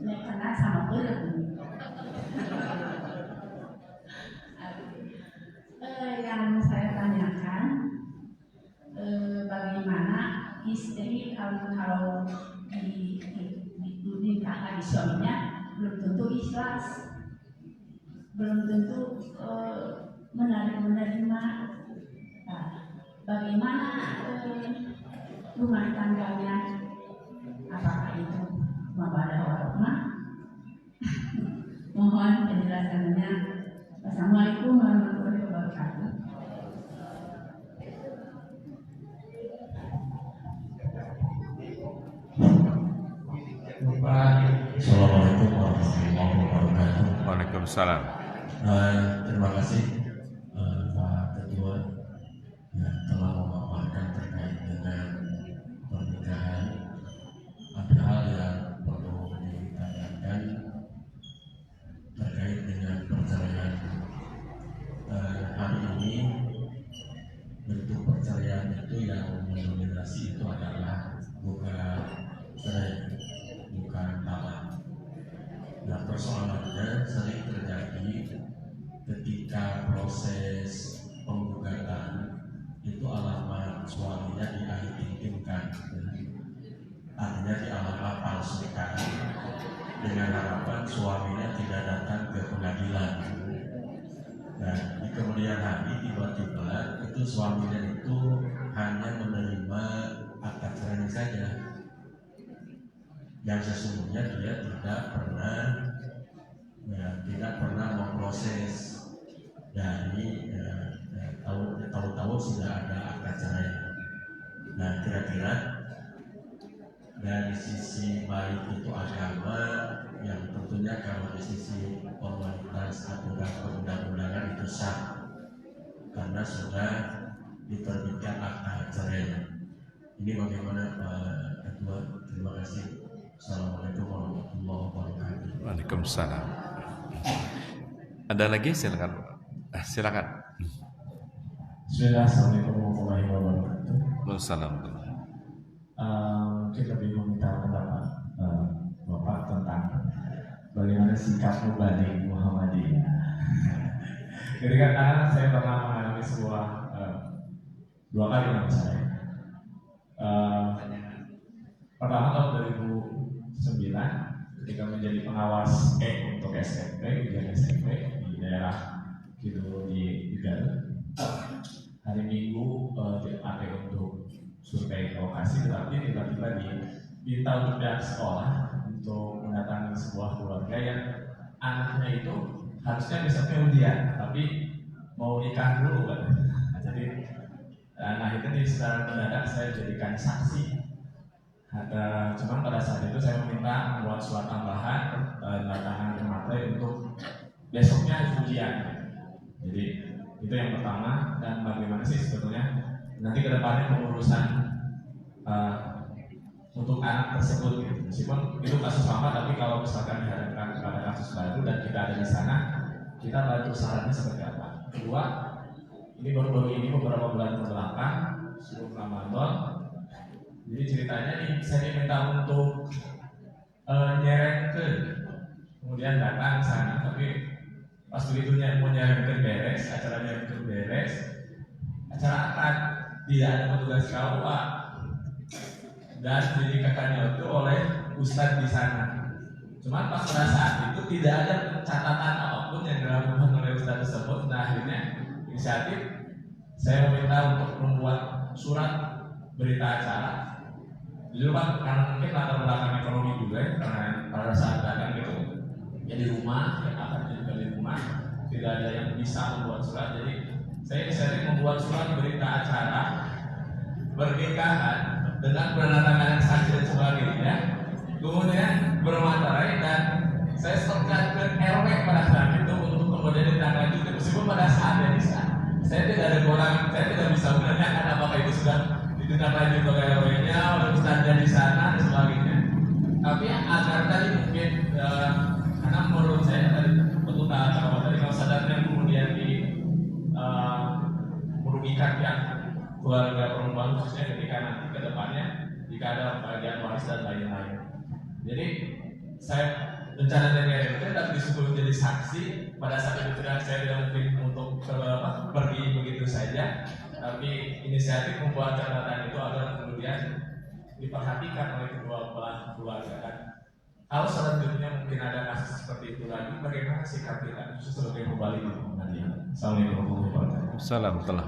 kena sama belum. Yang saya tanyakan, bagaimana istri kalau dinikahkan suaminya belum tentu ikhlas, belum tentu menerima. Nah, bagaimana rumah tangganya, apakah itu mabadah warahmah? Mohon penjelasannya. Assalamualaikum warahmatullahi wabarakatuh. Assalamualaikum warahmatullahi wabarakatuh. Waalaikumsalam. Terima kasih Pak Ketua telah memaparkan terkait dengan pernikahan. Ada hal yang perlu ditanyakan terkait dengan perceraian. Hari ini bentuk perceraian itu yang mendominasi itu adalah bukan cerai, bukan talak. Nah, persoalannya sering terjadi ketika proses penggugatan itu alamat suaminya diintimkan, artinya dialamat palsukan dengan harapan suaminya tidak datang ke pengadilan. Nah, di kemudian hari tiba-tiba itu suaminya itu hanya menerima akad cerai saja, yang sesungguhnya dia tidak pernah memproses dari tahu-tahu sudah ada akad cerai. Nah, kira-kira dari sisi baik itu agama, yang tentunya kalau di sisi formalitas aturan perundang-undangan itu sah karena sudah diterbitkan akta cerai. Ini bagaimana Pak Ketua? Terima kasih. Assalamualaikum warahmatullahi wabarakatuh. Waalaikumsalam. Ada lagi? Silakan. Silakan. Assalamualaikum warahmatullahi wabarakatuh. Waalaikumsalam. Kita meminta pendapat Bapak tentang bagaimana sikap mubalik Muhammadiyah. Jadi karena saya pernah mengalami sebuah dua kali nama saya. Pertama tahun 2009 ketika menjadi pengawas untuk SMP, ujian SMP di daerah gitu di Garut. Hari Minggu dipakai untuk survei lokasi, tetapi tiba-tiba diminta untuk pihak sekolah untuk mendatangi sebuah keluarga yang anaknya itu harusnya besoknya ujian, tapi mau nikah dulu kan. Jadi nah itu secara mendadak saya jadikan saksi. Cuman pada saat itu saya meminta membuat surat tambahan tanda tangan materai untuk besoknya ujian. Jadi itu yang pertama. Dan bagaimana sih sebetulnya nanti kedepannya pengurusan untuk anak tersebut gitu. Meskipun itu kasus lama, tapi kalau misalkan dihadapkan kepada kasus baru dan kita ada di sana, kita bantu sarannya seperti apa. Kedua, ini baru-baru ini beberapa bulan kebelakang sebelum Ramadan. Jadi ceritanya nih, saya diminta untuk nyerengkeun, kemudian datang ke sana, tapi pas begitu mau nyerengkeun beres, acara nyerengkeun beres, acara akan tidak ada petugas KUA dan didikatkannya itu oleh ustadz di sana. Cuma pas pada saat itu tidak ada catatan apapun yang dilakukan oleh ustadz tersebut. Nah akhirnya inisiatif saya meminta untuk membuat surat berita acara. Jujur Pak, karena mungkin latar belakang ekonomi juga ya, karena pada saat datang itu ya di rumah, ya akan juga di rumah, tidak ada yang bisa membuat surat. Jadi saya inisiatif membuat surat berita acara pernikahan dengan penandatanganan saksi dan sebagainya, kemudian bermaterai, dan saya setorkan ke RW pada saat itu untuk kemudian ditindaklanjuti. Meskipun pada saat yang bisa saya tidak ada orang, saya tidak bisa menanyakan apakah itu sudah ditindaklanjuti oleh RW-nya, oleh ustadznya di sana dan sebagainya. Tapi agar tadi mungkin karena menurut saya tadi untuk tadi kalau sadarnya kemudian merugikan yang keluarga perempuan, khususnya ketika nanti ke depannya jika ada bagian waris dan lain-lain. Jadi saya rencana dari RT tapi disuruh jadi saksi. Pada saat itu saya tidak mungkin untuk pergi begitu saja, tapi inisiatif membuat catatan itu agar kemudian diperhatikan oleh kedua belah keluarga. Dan kalau selanjutnya mungkin ada kasus seperti itu lagi, bagaimana sikap kita justru sebagai pembalik Muhammadiyah. Assalamualaikum warahmatullahi wabarakatuh. Salam telah.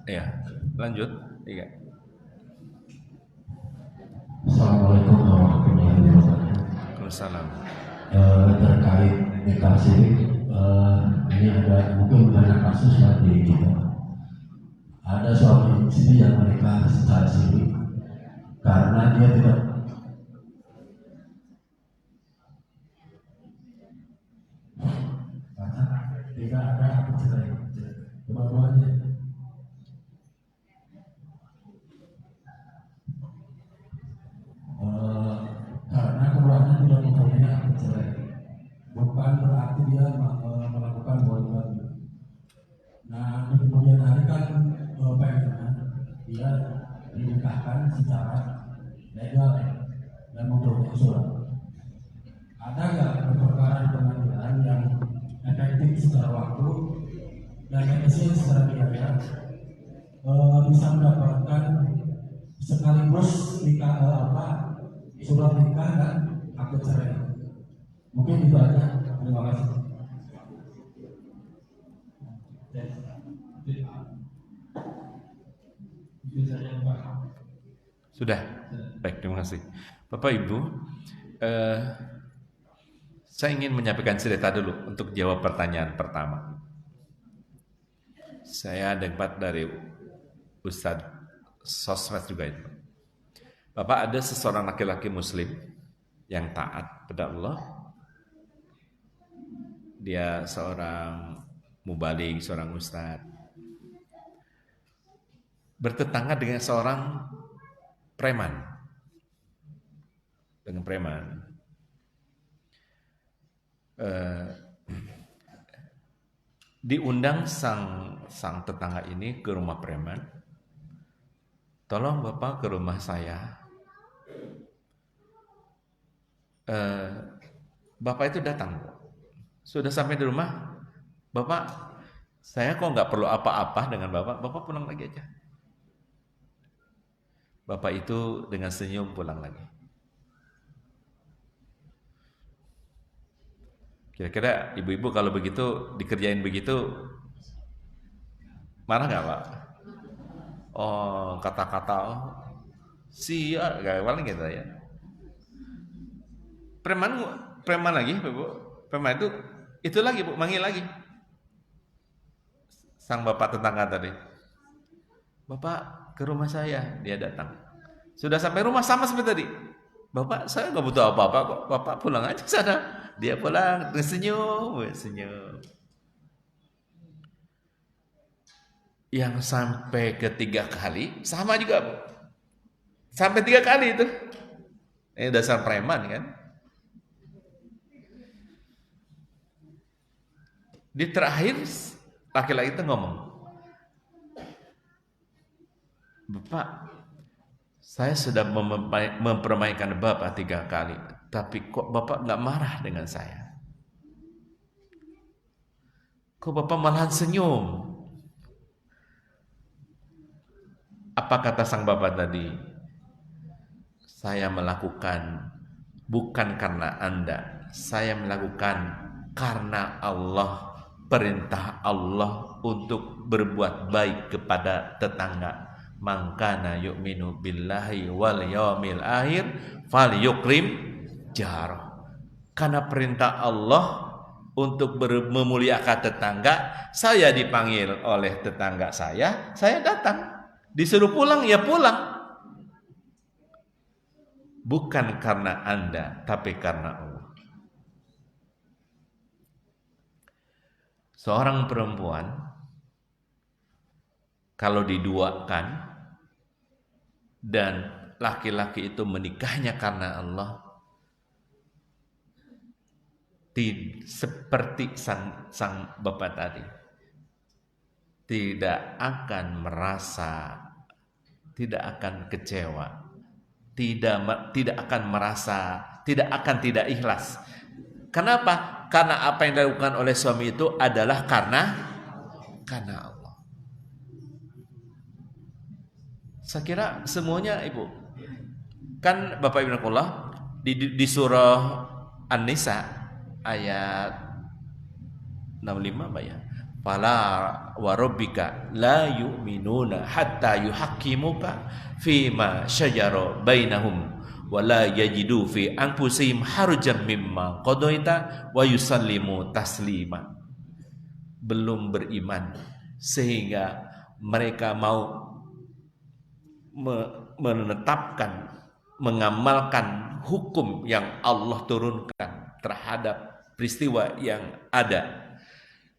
Ya, lanjut. Iya. Assalamualaikum warahmatullahi wabarakatuh. Waalaikumsalam. Terkait nikah siri, ini ada mungkin banyak kasus di kita. Ada suami istri yang menikah secara siri karena dia tidak ada akad cerai, dua-duanya. Karena keduanya tidak mempunyai akad cerai, bukan berarti dia melakukan monogami. Nah, di kemudian hari kan dia dinikahkan secara legal dan mempunyai surat. Ada nggak perkara di pengadilan yang efektif secara waktu dan efisien secara biaya bisa mendapatkan sekaligus nikah surat nikah dan akad cerai? Mungkin itu aja. Terima kasih. Sudah. Baik, terima kasih. Bapak Ibu, saya ingin menyampaikan cerita dulu untuk jawab pertanyaan pertama. Saya dapat dari Ustadz sosmed juga itu. Bapak, ada seseorang laki-laki muslim yang taat pada Allah. Dia seorang mubaligh, seorang ustadz. Bertetangga dengan seorang preman. Dengan preman. Diundang sang tetangga ini ke rumah preman. Tolong Bapak ke rumah saya. Bapak itu datang. Sudah sampai di rumah, Bapak, saya kok nggak perlu apa-apa dengan Bapak. Bapak pulang lagi aja. Bapak itu dengan senyum pulang lagi. Kira-kira ibu-ibu kalau begitu, dikerjain begitu, marah nggak Pak? Oh, kata-kata, siap, gak paling gitu ya. Preman lagi, Bu. Preman itu lagi, Bu, manggil lagi. Sang bapak tetangga tadi. Bapak, ke rumah saya, dia datang. Sudah sampai rumah sama seperti tadi. Bapak, saya nggak butuh apa-apa kok. Bapak pulang aja ke sana. Dia pulang, senyum. Yang sampai ketiga kali sama juga, Bu. Sampai 3 kali itu. Ini dasar preman kan. Di terakhir laki-laki itu ngomong, Bapak, saya sudah mempermainkan Bapak 3 kali, tapi kok Bapak nggak marah dengan saya? Kok Bapak malahan senyum? Apa kata sang bapak tadi? Saya melakukan bukan karena Anda, saya melakukan karena Allah, perintah Allah untuk berbuat baik kepada tetangga. Mangkana yu'minu billahi wal yawmil akhir falyukrim jarah. Karena perintah Allah untuk memuliakan tetangga, saya dipanggil oleh tetangga saya datang. Disuruh pulang, ya pulang. Bukan karena Anda, tapi karena Allah. Seorang perempuan kalau diduakan dan laki-laki itu menikahnya karena Allah, seperti sang bapak tadi, tidak akan merasa, tidak akan kecewa, tidak akan merasa, tidak ikhlas. Kenapa? Karena apa yang dilakukan oleh suami itu adalah karena Allah. Saya kira semuanya, Ibu, kan Bapak Ibu Nakullah di surah An-Nisa ayat 65 Pak ya. Fala wa rabbika la yu'minuna hatta yuhaqqimuka fima syajara bainahum wa la yajidu fi anfusihim harajan mimma qadaita wa yusallimu taslima. Belum beriman sehingga mereka mau menetapkan, mengamalkan hukum yang Allah turunkan terhadap peristiwa yang ada,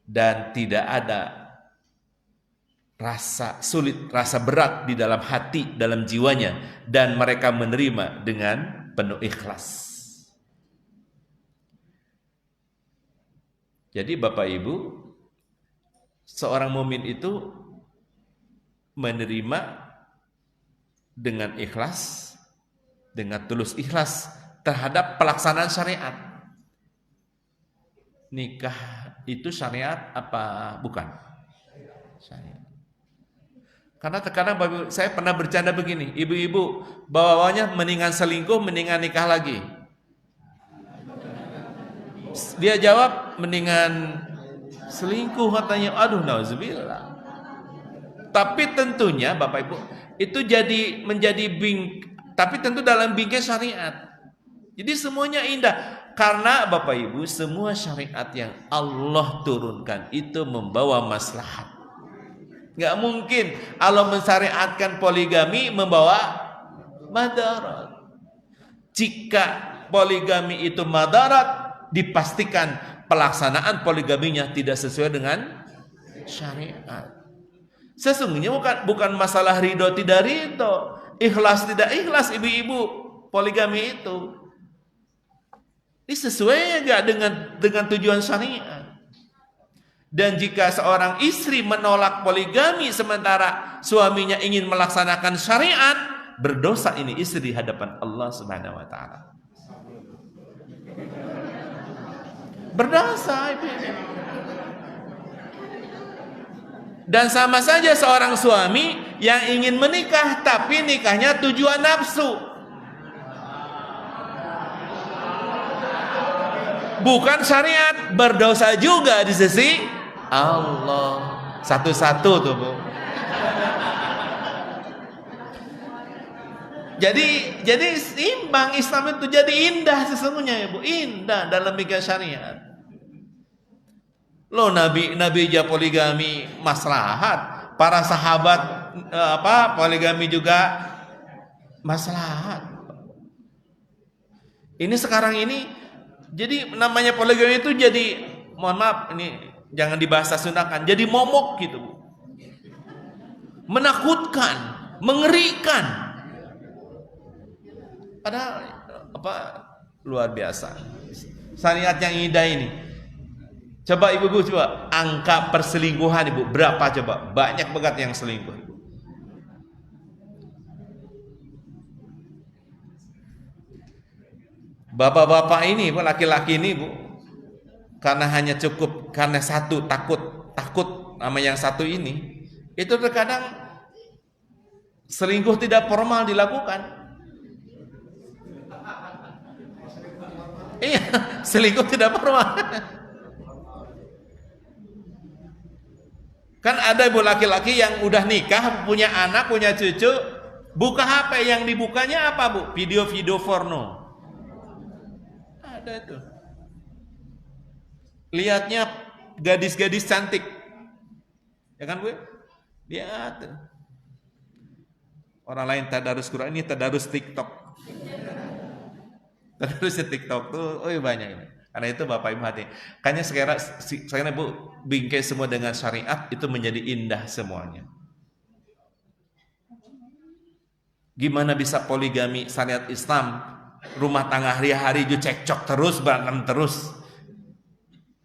dan tidak ada rasa sulit, rasa berat di dalam hati, dalam jiwanya, dan mereka menerima dengan penuh ikhlas. Jadi Bapak Ibu, seorang mukmin itu menerima dengan ikhlas, dengan tulus ikhlas terhadap pelaksanaan syariat. Nikah itu syariat apa bukan? Syariat. Karena terkadang saya pernah bercanda begini, ibu-ibu bawanya mendingan selingkuh, mendingan nikah lagi. Dia jawab mendingan selingkuh katanya. Aduh, nauzubillah. Tapi tentunya Bapak Ibu itu menjadi tapi tentu dalam bingkai syariat. Jadi semuanya indah. Karena Bapak Ibu, semua syariat yang Allah turunkan itu membawa maslahat. Nggak mungkin Allah mensyariatkan poligami membawa madarat. Jika poligami itu madarat, dipastikan pelaksanaan poligaminya tidak sesuai dengan syariat. Sesungguhnya bukan masalah ridho tidak ridho, ikhlas tidak ikhlas ibu-ibu poligami itu. Ini sesuai nggak dengan tujuan syariat? Dan jika seorang istri menolak poligami sementara suaminya ingin melaksanakan syariat, berdosa ini istri di hadapan Allah Subhanahu wa taala. Berdosa ibu-ibu. Dan sama saja seorang suami yang ingin menikah tapi nikahnya tujuan nafsu, bukan syariat, berdosa juga di sisi Allah. Satu-satu tuh Bu. Jadi imbang, Islam itu jadi indah sesungguhnya ya Bu, indah dalam mikir syariat. Loh Nabi aja poligami maslahat, para sahabat poligami juga maslahat. Ini sekarang ini jadi namanya poligami itu jadi, mohon maaf ini jangan dibahasa Sundakan, jadi momok gitu Bu. Menakutkan, mengerikan. Padahal luar biasa. Syariat yang indah ini. Coba ibu-ibu coba angka perselingkuhan ibu berapa coba? Banyak banget yang selingkuh. Bapak-bapak ini, laki-laki ini Bu, karena hanya cukup karena satu takut sama yang satu ini, itu terkadang selingkuh tidak formal dilakukan. Iya, selingkuh tidak formal. Kan ada ibu laki-laki yang udah nikah, punya anak, punya cucu, buka HP, yang dibukanya apa Bu? Video-video porno. Ada itu. Lihatnya gadis-gadis cantik. Ya kan Bu? Lihat. Orang lain tadarus Quran, ini tadarus TikTok. Tadarus TikTok tuh banyak ini. Karena itu Bapak Ibu hati. Kayaknya sekarang Bu bingkai semua dengan syariat itu menjadi indah semuanya. Gimana bisa poligami syariat Islam? Rumah tangga hari-hari ju cekcok terus, berantem terus.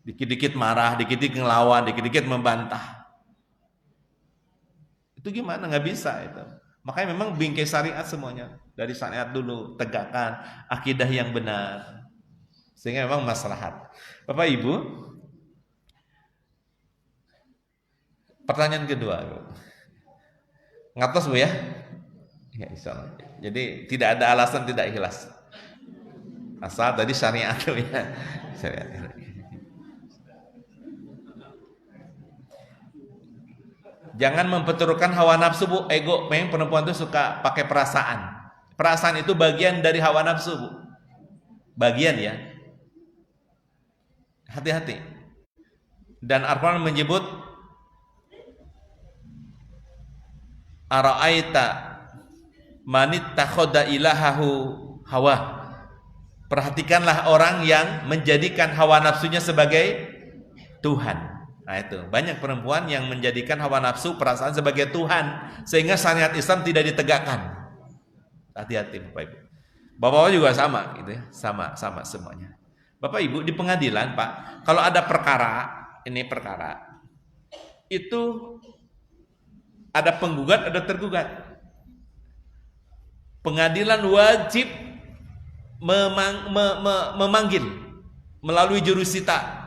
Dikit-dikit marah, dikit-dikit ngelawan, dikit-dikit membantah. Itu gimana? Nggak bisa itu. Makanya memang bingkai syariat semuanya. Dari syariat dulu, tegakkan akidah yang benar. Sehingga memang maslahat. Bapak Ibu, pertanyaan kedua, ngatos Bu ya? Ya insyaallah. Jadi tidak ada alasan tidak ikhlas. Asal tadi syariat tuh ya. Syariat. Jangan memperturutkan hawa nafsu Bu, ego. Memang perempuan itu suka pakai perasaan. Perasaan itu bagian dari hawa nafsu Bu. Bagian ya. Hati-hati. Dan Al-Quran menyebut ara'aita manittakhadha ilahahu hawa. Perhatikanlah orang yang menjadikan hawa nafsunya sebagai Tuhan. Nah itu, banyak perempuan yang menjadikan hawa nafsu perasaan sebagai Tuhan, sehingga syariat Islam tidak ditegakkan. Hati-hati Bapak Ibu. Bapak juga sama gitu ya, sama semuanya. Bapak Ibu di pengadilan Pak, kalau ada perkara, itu ada penggugat, ada tergugat. Pengadilan wajib memanggil melalui jurusita.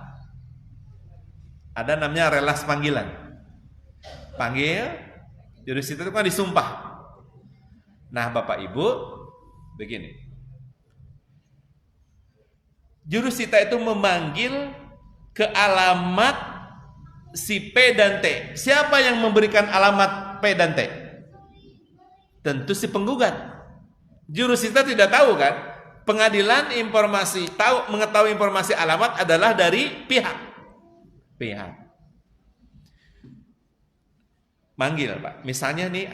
Ada namanya relas panggilan. Panggil, jurusita itu kan disumpah. Nah Bapak Ibu, begini. Jurusita itu memanggil ke alamat si P dan T. Siapa yang memberikan alamat P dan T? Tentu si penggugat. Jurusita tidak tahu kan? Pengadilan mengetahui informasi alamat adalah dari pihak. manggil Pak. Misalnya nih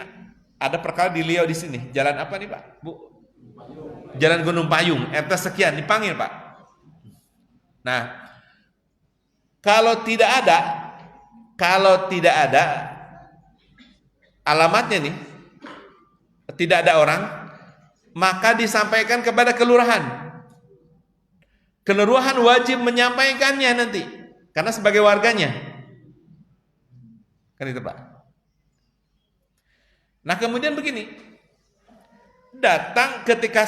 ada perkara di Riau di sini. Jalan apa nih Pak? Bu? Jalan Gunung Payung. RT sekian dipanggil Pak. Nah, kalau tidak ada alamatnya nih, tidak ada orang, maka disampaikan kepada kelurahan. Kelurahan wajib menyampaikannya nanti, karena sebagai warganya. Kan itu Pak. Nah kemudian begini, datang ketika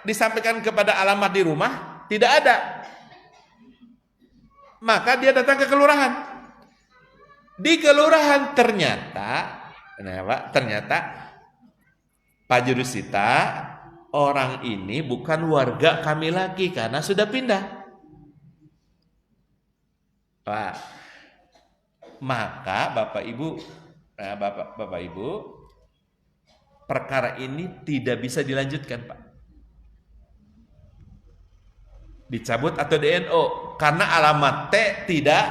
disampaikan kepada alamat di rumah, tidak ada. Maka dia datang ke kelurahan. Di kelurahan ternyata Pak Jurusita, orang ini bukan warga kami lagi karena sudah pindah. Wah, maka Bapak Ibu, perkara ini tidak bisa dilanjutkan Pak. Dicabut atau DNO karena alamat T tidak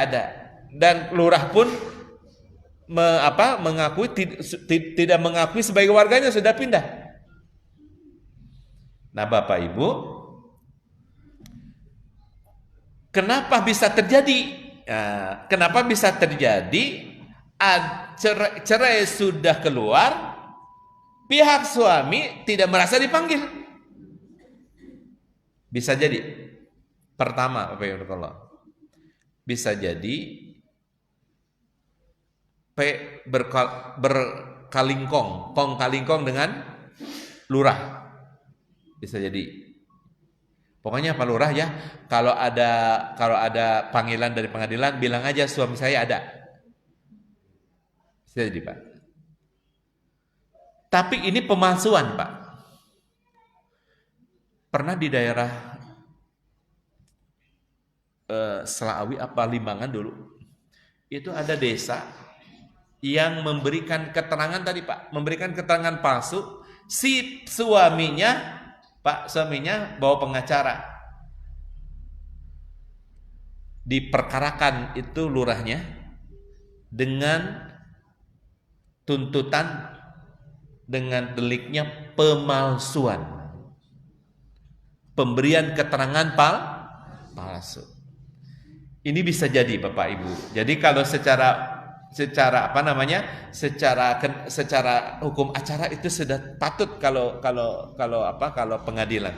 ada, dan lurah pun tidak mengakui sebagai warganya, sudah pindah. Nah Bapak Ibu, kenapa bisa terjadi? Kenapa bisa terjadi? Cerai sudah keluar, pihak suami tidak merasa dipanggil. Bisa jadi, pertama Bapak Ibu, bisa jadi berkalingkong dengan lurah. Bisa jadi. Pokoknya Pak Lurah ya, kalau ada panggilan dari pengadilan, bilang aja suami saya ada. Bisa jadi Pak. Tapi ini pemalsuan Pak. Pernah di daerah Selawi apa Limbangan dulu, itu ada desa yang memberikan keterangan tadi Pak, memberikan keterangan palsu. Si suaminya bawa pengacara, diperkarakan itu lurahnya dengan tuntutan dengan deliknya pemalsuan, pemberian keterangan palsu. Ini bisa jadi Bapak Ibu. Jadi kalau secara hukum acara itu sudah patut kalau pengadilan.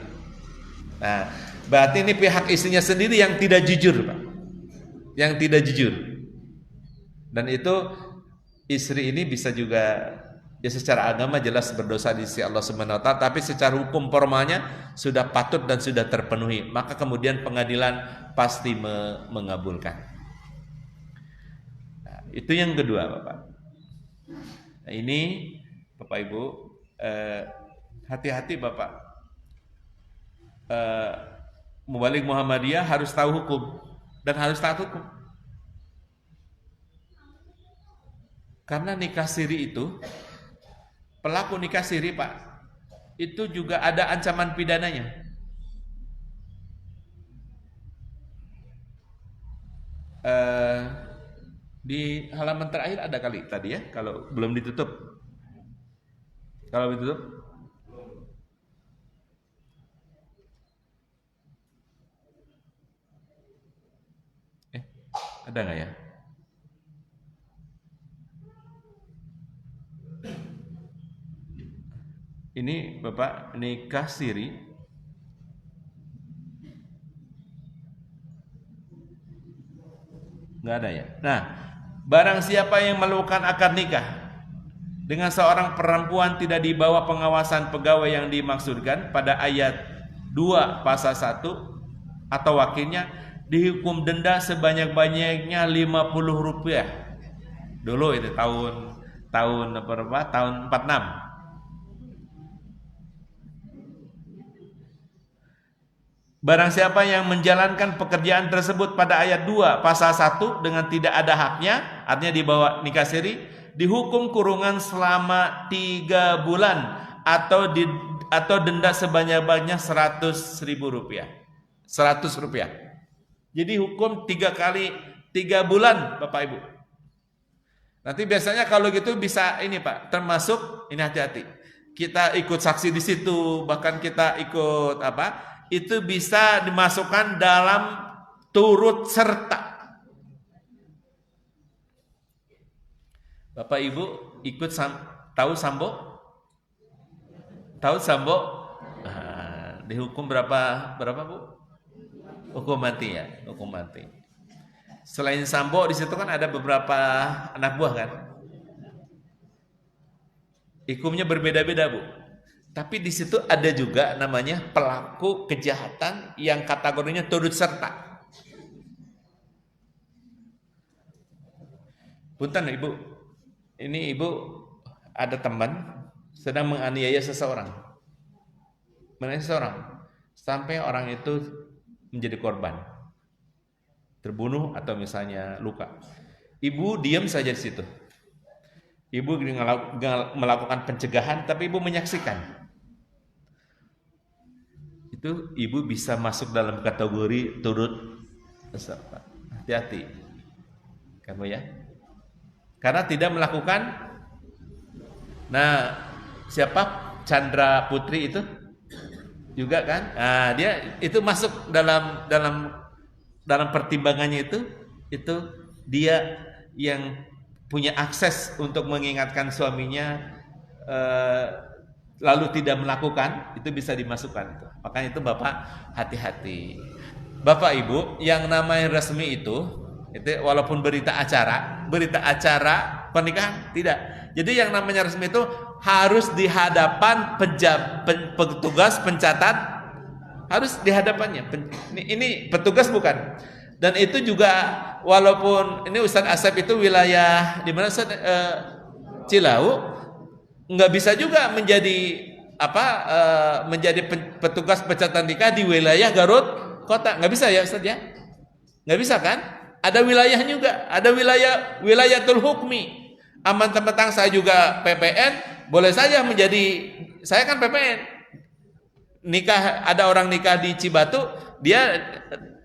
Nah, berarti ini pihak istrinya sendiri yang tidak jujur, Pak. Yang tidak jujur. Dan itu istri ini bisa juga ya secara agama jelas berdosa di sisi Allah Subhanahu wa taala, tapi secara hukum formalnya sudah patut dan sudah terpenuhi, maka kemudian pengadilan pasti mengabulkan. Nah, itu yang kedua, Bapak. Nah, ini Bapak Ibu, hati-hati Bapak. Mubalik Muhammadiyah harus tahu hukum dan harus taat hukum. Karena nikah siri itu, pelaku nikah siri Pak, itu juga ada ancaman pidananya. Di halaman terakhir ada kali tadi ya, kalau belum ditutup. Kalau ditutup, ada nggak ya? Ini Bapak nikah siri nggak ada ya. Nah, barang siapa yang melakukan akad nikah dengan seorang perempuan tidak di bawah pengawasan pegawai yang dimaksudkan pada ayat 2 pasal 1 atau wakilnya, dihukum denda sebanyak-banyaknya 50 rupiah. Dulu itu tahun berapa? Tahun 46. Barang siapa yang menjalankan pekerjaan tersebut pada ayat 2 pasal 1 dengan tidak ada haknya, artinya di bawah nikah siri, dihukum kurungan selama 3 bulan atau denda sebanyak-banyaknya 100.000 rupiah. 100 rupiah. Jadi hukum 3 kali 3 bulan Bapak Ibu. Nanti biasanya kalau gitu bisa ini Pak, termasuk ini hati-hati. Kita ikut saksi di situ, bahkan kita ikut apa? Itu bisa dimasukkan dalam turut serta. Bapak Ibu ikut tahu Sambo? Tahu Sambo? Dihukum berapa Bu? Hukum mati ya, hukum mati. Selain Sambo di situ kan ada beberapa anak buah kan? Hukumnya berbeda-beda Bu. Tapi di situ ada juga namanya pelaku kejahatan yang kategorinya turut serta. Punten Ibu, ini Ibu ada teman sedang menganiaya seseorang. Menganiaya seseorang sampai orang itu menjadi korban, terbunuh atau misalnya luka. Ibu diam saja di situ. Ibu melakukan pencegahan, tapi ibu menyaksikan. Itu ibu bisa masuk dalam kategori turut serta. Hati-hati, kamu ya, karena tidak melakukan. Nah, siapa Chandra Putri itu? Juga kan, dia itu masuk dalam pertimbangannya itu dia yang punya akses untuk mengingatkan suaminya lalu tidak melakukan, itu bisa dimasukkan itu. Makanya itu Bapak hati-hati. Bapak Ibu, yang namanya resmi itu walaupun berita acara pernikahan tidak. Jadi yang namanya resmi itu harus di hadapan petugas pencatat, harus di hadapannya. Ini petugas bukan. Dan itu juga walaupun ini Ustaz Asep itu wilayah di mana Ustaz Cilau, nggak bisa juga menjadi menjadi petugas pencatatan nikah di wilayah Garut kota, nggak bisa ya Ustaz ya, nggak bisa kan? Ada wilayah juga, ada wilayatul hukmi. Aman tentang saya juga PPN, boleh saja saya kan PPN. Nikah, ada orang nikah di Cibatu, dia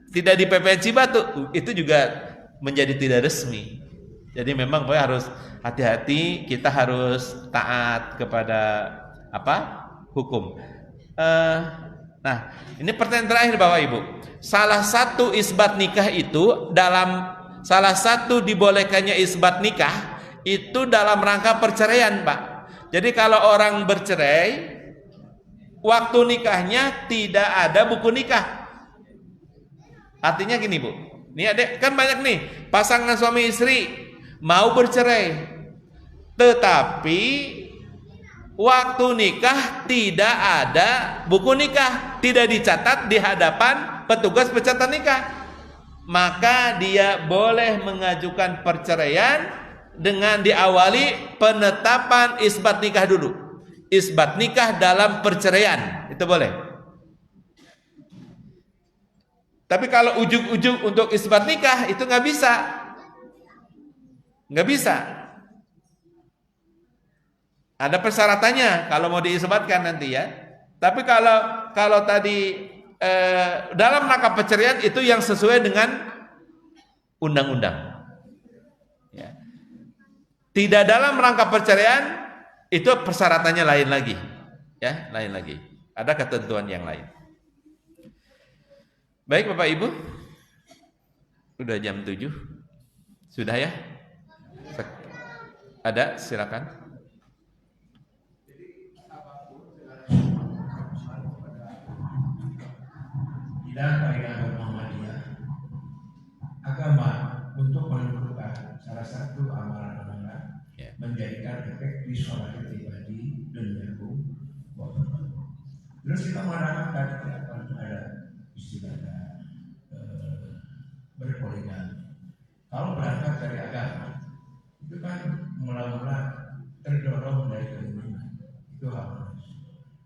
tidak di PPN Cibatu, itu juga menjadi tidak resmi. Jadi memang harus hati-hati, kita harus taat kepada hukum. Nah, ini pertanyaan terakhir Bapak Ibu. Salah satu isbat nikah itu salah satu dibolehkannya isbat nikah itu dalam rangka perceraian, Pak. Jadi kalau orang bercerai, waktu nikahnya tidak ada buku nikah. Artinya gini Bu, ini ada kan banyak nih pasangan suami istri mau bercerai, tetapi waktu nikah tidak ada buku nikah, tidak dicatat di hadapan petugas pencatat nikah, maka dia boleh mengajukan perceraian dengan diawali penetapan isbat nikah dulu. Isbat nikah dalam perceraian itu boleh. Tapi kalau ujug-ujug untuk isbat nikah itu nggak bisa, nggak bisa. Ada persyaratannya kalau mau diisbatkan nanti ya. Tapi kalau tadi dalam rangka perceraian itu yang sesuai dengan undang-undang. Ya. Tidak dalam rangka perceraian itu persyaratannya lain lagi, ya, lain lagi. Ada ketentuan yang lain. Baik Bapak Ibu, sudah jam 7, sudah ya? Ada, silakan. Tidak kaidah Muhammadiyah, agama untuk menentukan salah satu amalan-amalan menjadikan efek di sholat pribadi dan nyambung. Terus kita mengatakan tadi ada istilah berpoligami. Kalau berangkat dari agama itu kan mula-mula terdorong dari keinginan, itu hawa nafsu.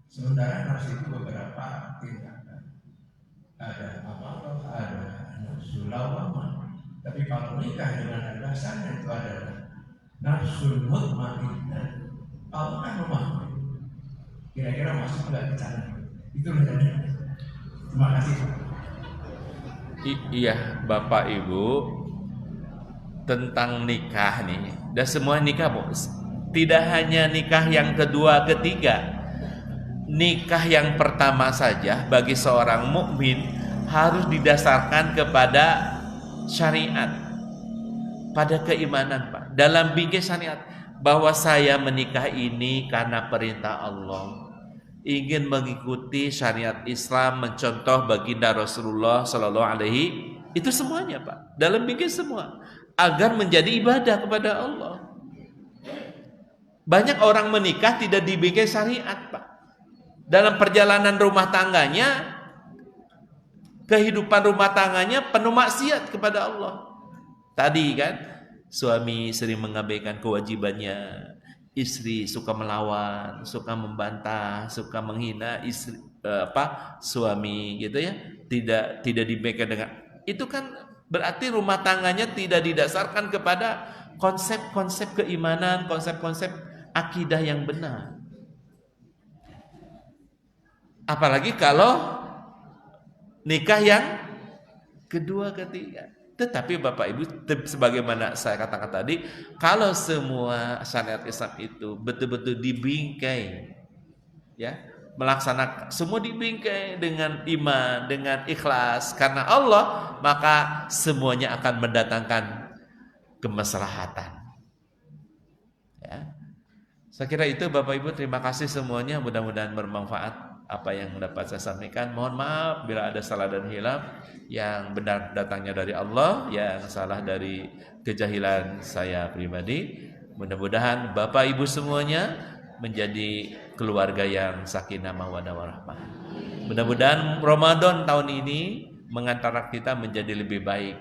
Sementara nafsu itu beberapa tingkatan, ada amal, ada nafsu lawamah. Tapi kalau nikah dengan dasarnya itu adalah nafsu mutmainnah, Allah kan memahami. Kira-kira masuk nggak ke sana? Itu bedanya. Terima kasih. Iya Bapak Ibu, tentang nikah nih. Dan semua nikah, tidak hanya nikah yang kedua, ketiga. Nikah yang pertama saja bagi seorang mukmin harus didasarkan kepada syariat, pada keimanan, Pak. Dalam bingkai syariat bahwa saya menikah ini karena perintah Allah, ingin mengikuti syariat Islam, mencontoh baginda Rasulullah Sallallahu Alaihi, itu semuanya, Pak. Dalam bingkai semua agar menjadi ibadah kepada Allah. Banyak orang menikah tidak di bingkai syariat, Pak. Dalam perjalanan rumah tangganya, kehidupan rumah tangganya penuh maksiat kepada Allah. Tadi kan, suami sering mengabaikan kewajibannya, istri suka melawan, suka membantah, suka menghina istri, suami gitu ya. Tidak dibaikan dengan itu, kan berarti rumah tangganya tidak didasarkan kepada konsep-konsep keimanan, konsep-konsep akidah yang benar. Apalagi kalau nikah yang kedua, ketiga. Tetapi Bapak Ibu, sebagaimana saya katakan tadi, kalau semua syariat Islam itu betul-betul dibingkai, ya, melaksanakan semua dibingkai dengan iman, dengan ikhlas karena Allah, maka semuanya akan mendatangkan kemaslahatan. Ya. Saya kira itu Bapak Ibu, terima kasih semuanya, mudah-mudahan bermanfaat apa yang dapat saya sampaikan. Mohon maaf bila ada salah dan hilaf. Yang benar datangnya dari Allah, yang salah dari kejahilan saya pribadi. Mudah-mudahan Bapak Ibu semuanya menjadi keluarga yang sakinah mawaddah warahmah. Mudah-mudahan Ramadan tahun ini mengantar kita menjadi lebih baik,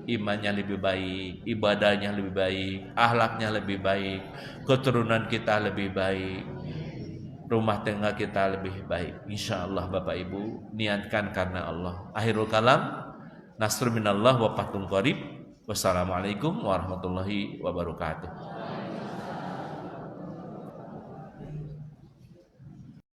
imannya lebih baik, ibadahnya lebih baik, akhlaknya lebih baik, keturunan kita lebih baik, rumah tangga kita lebih baik. InsyaAllah Bapak Ibu, niatkan karena Allah. Akhirul kalam, nasrun minallah wa fathun qarib. Wassalamualaikum warahmatullahi wabarakatuh.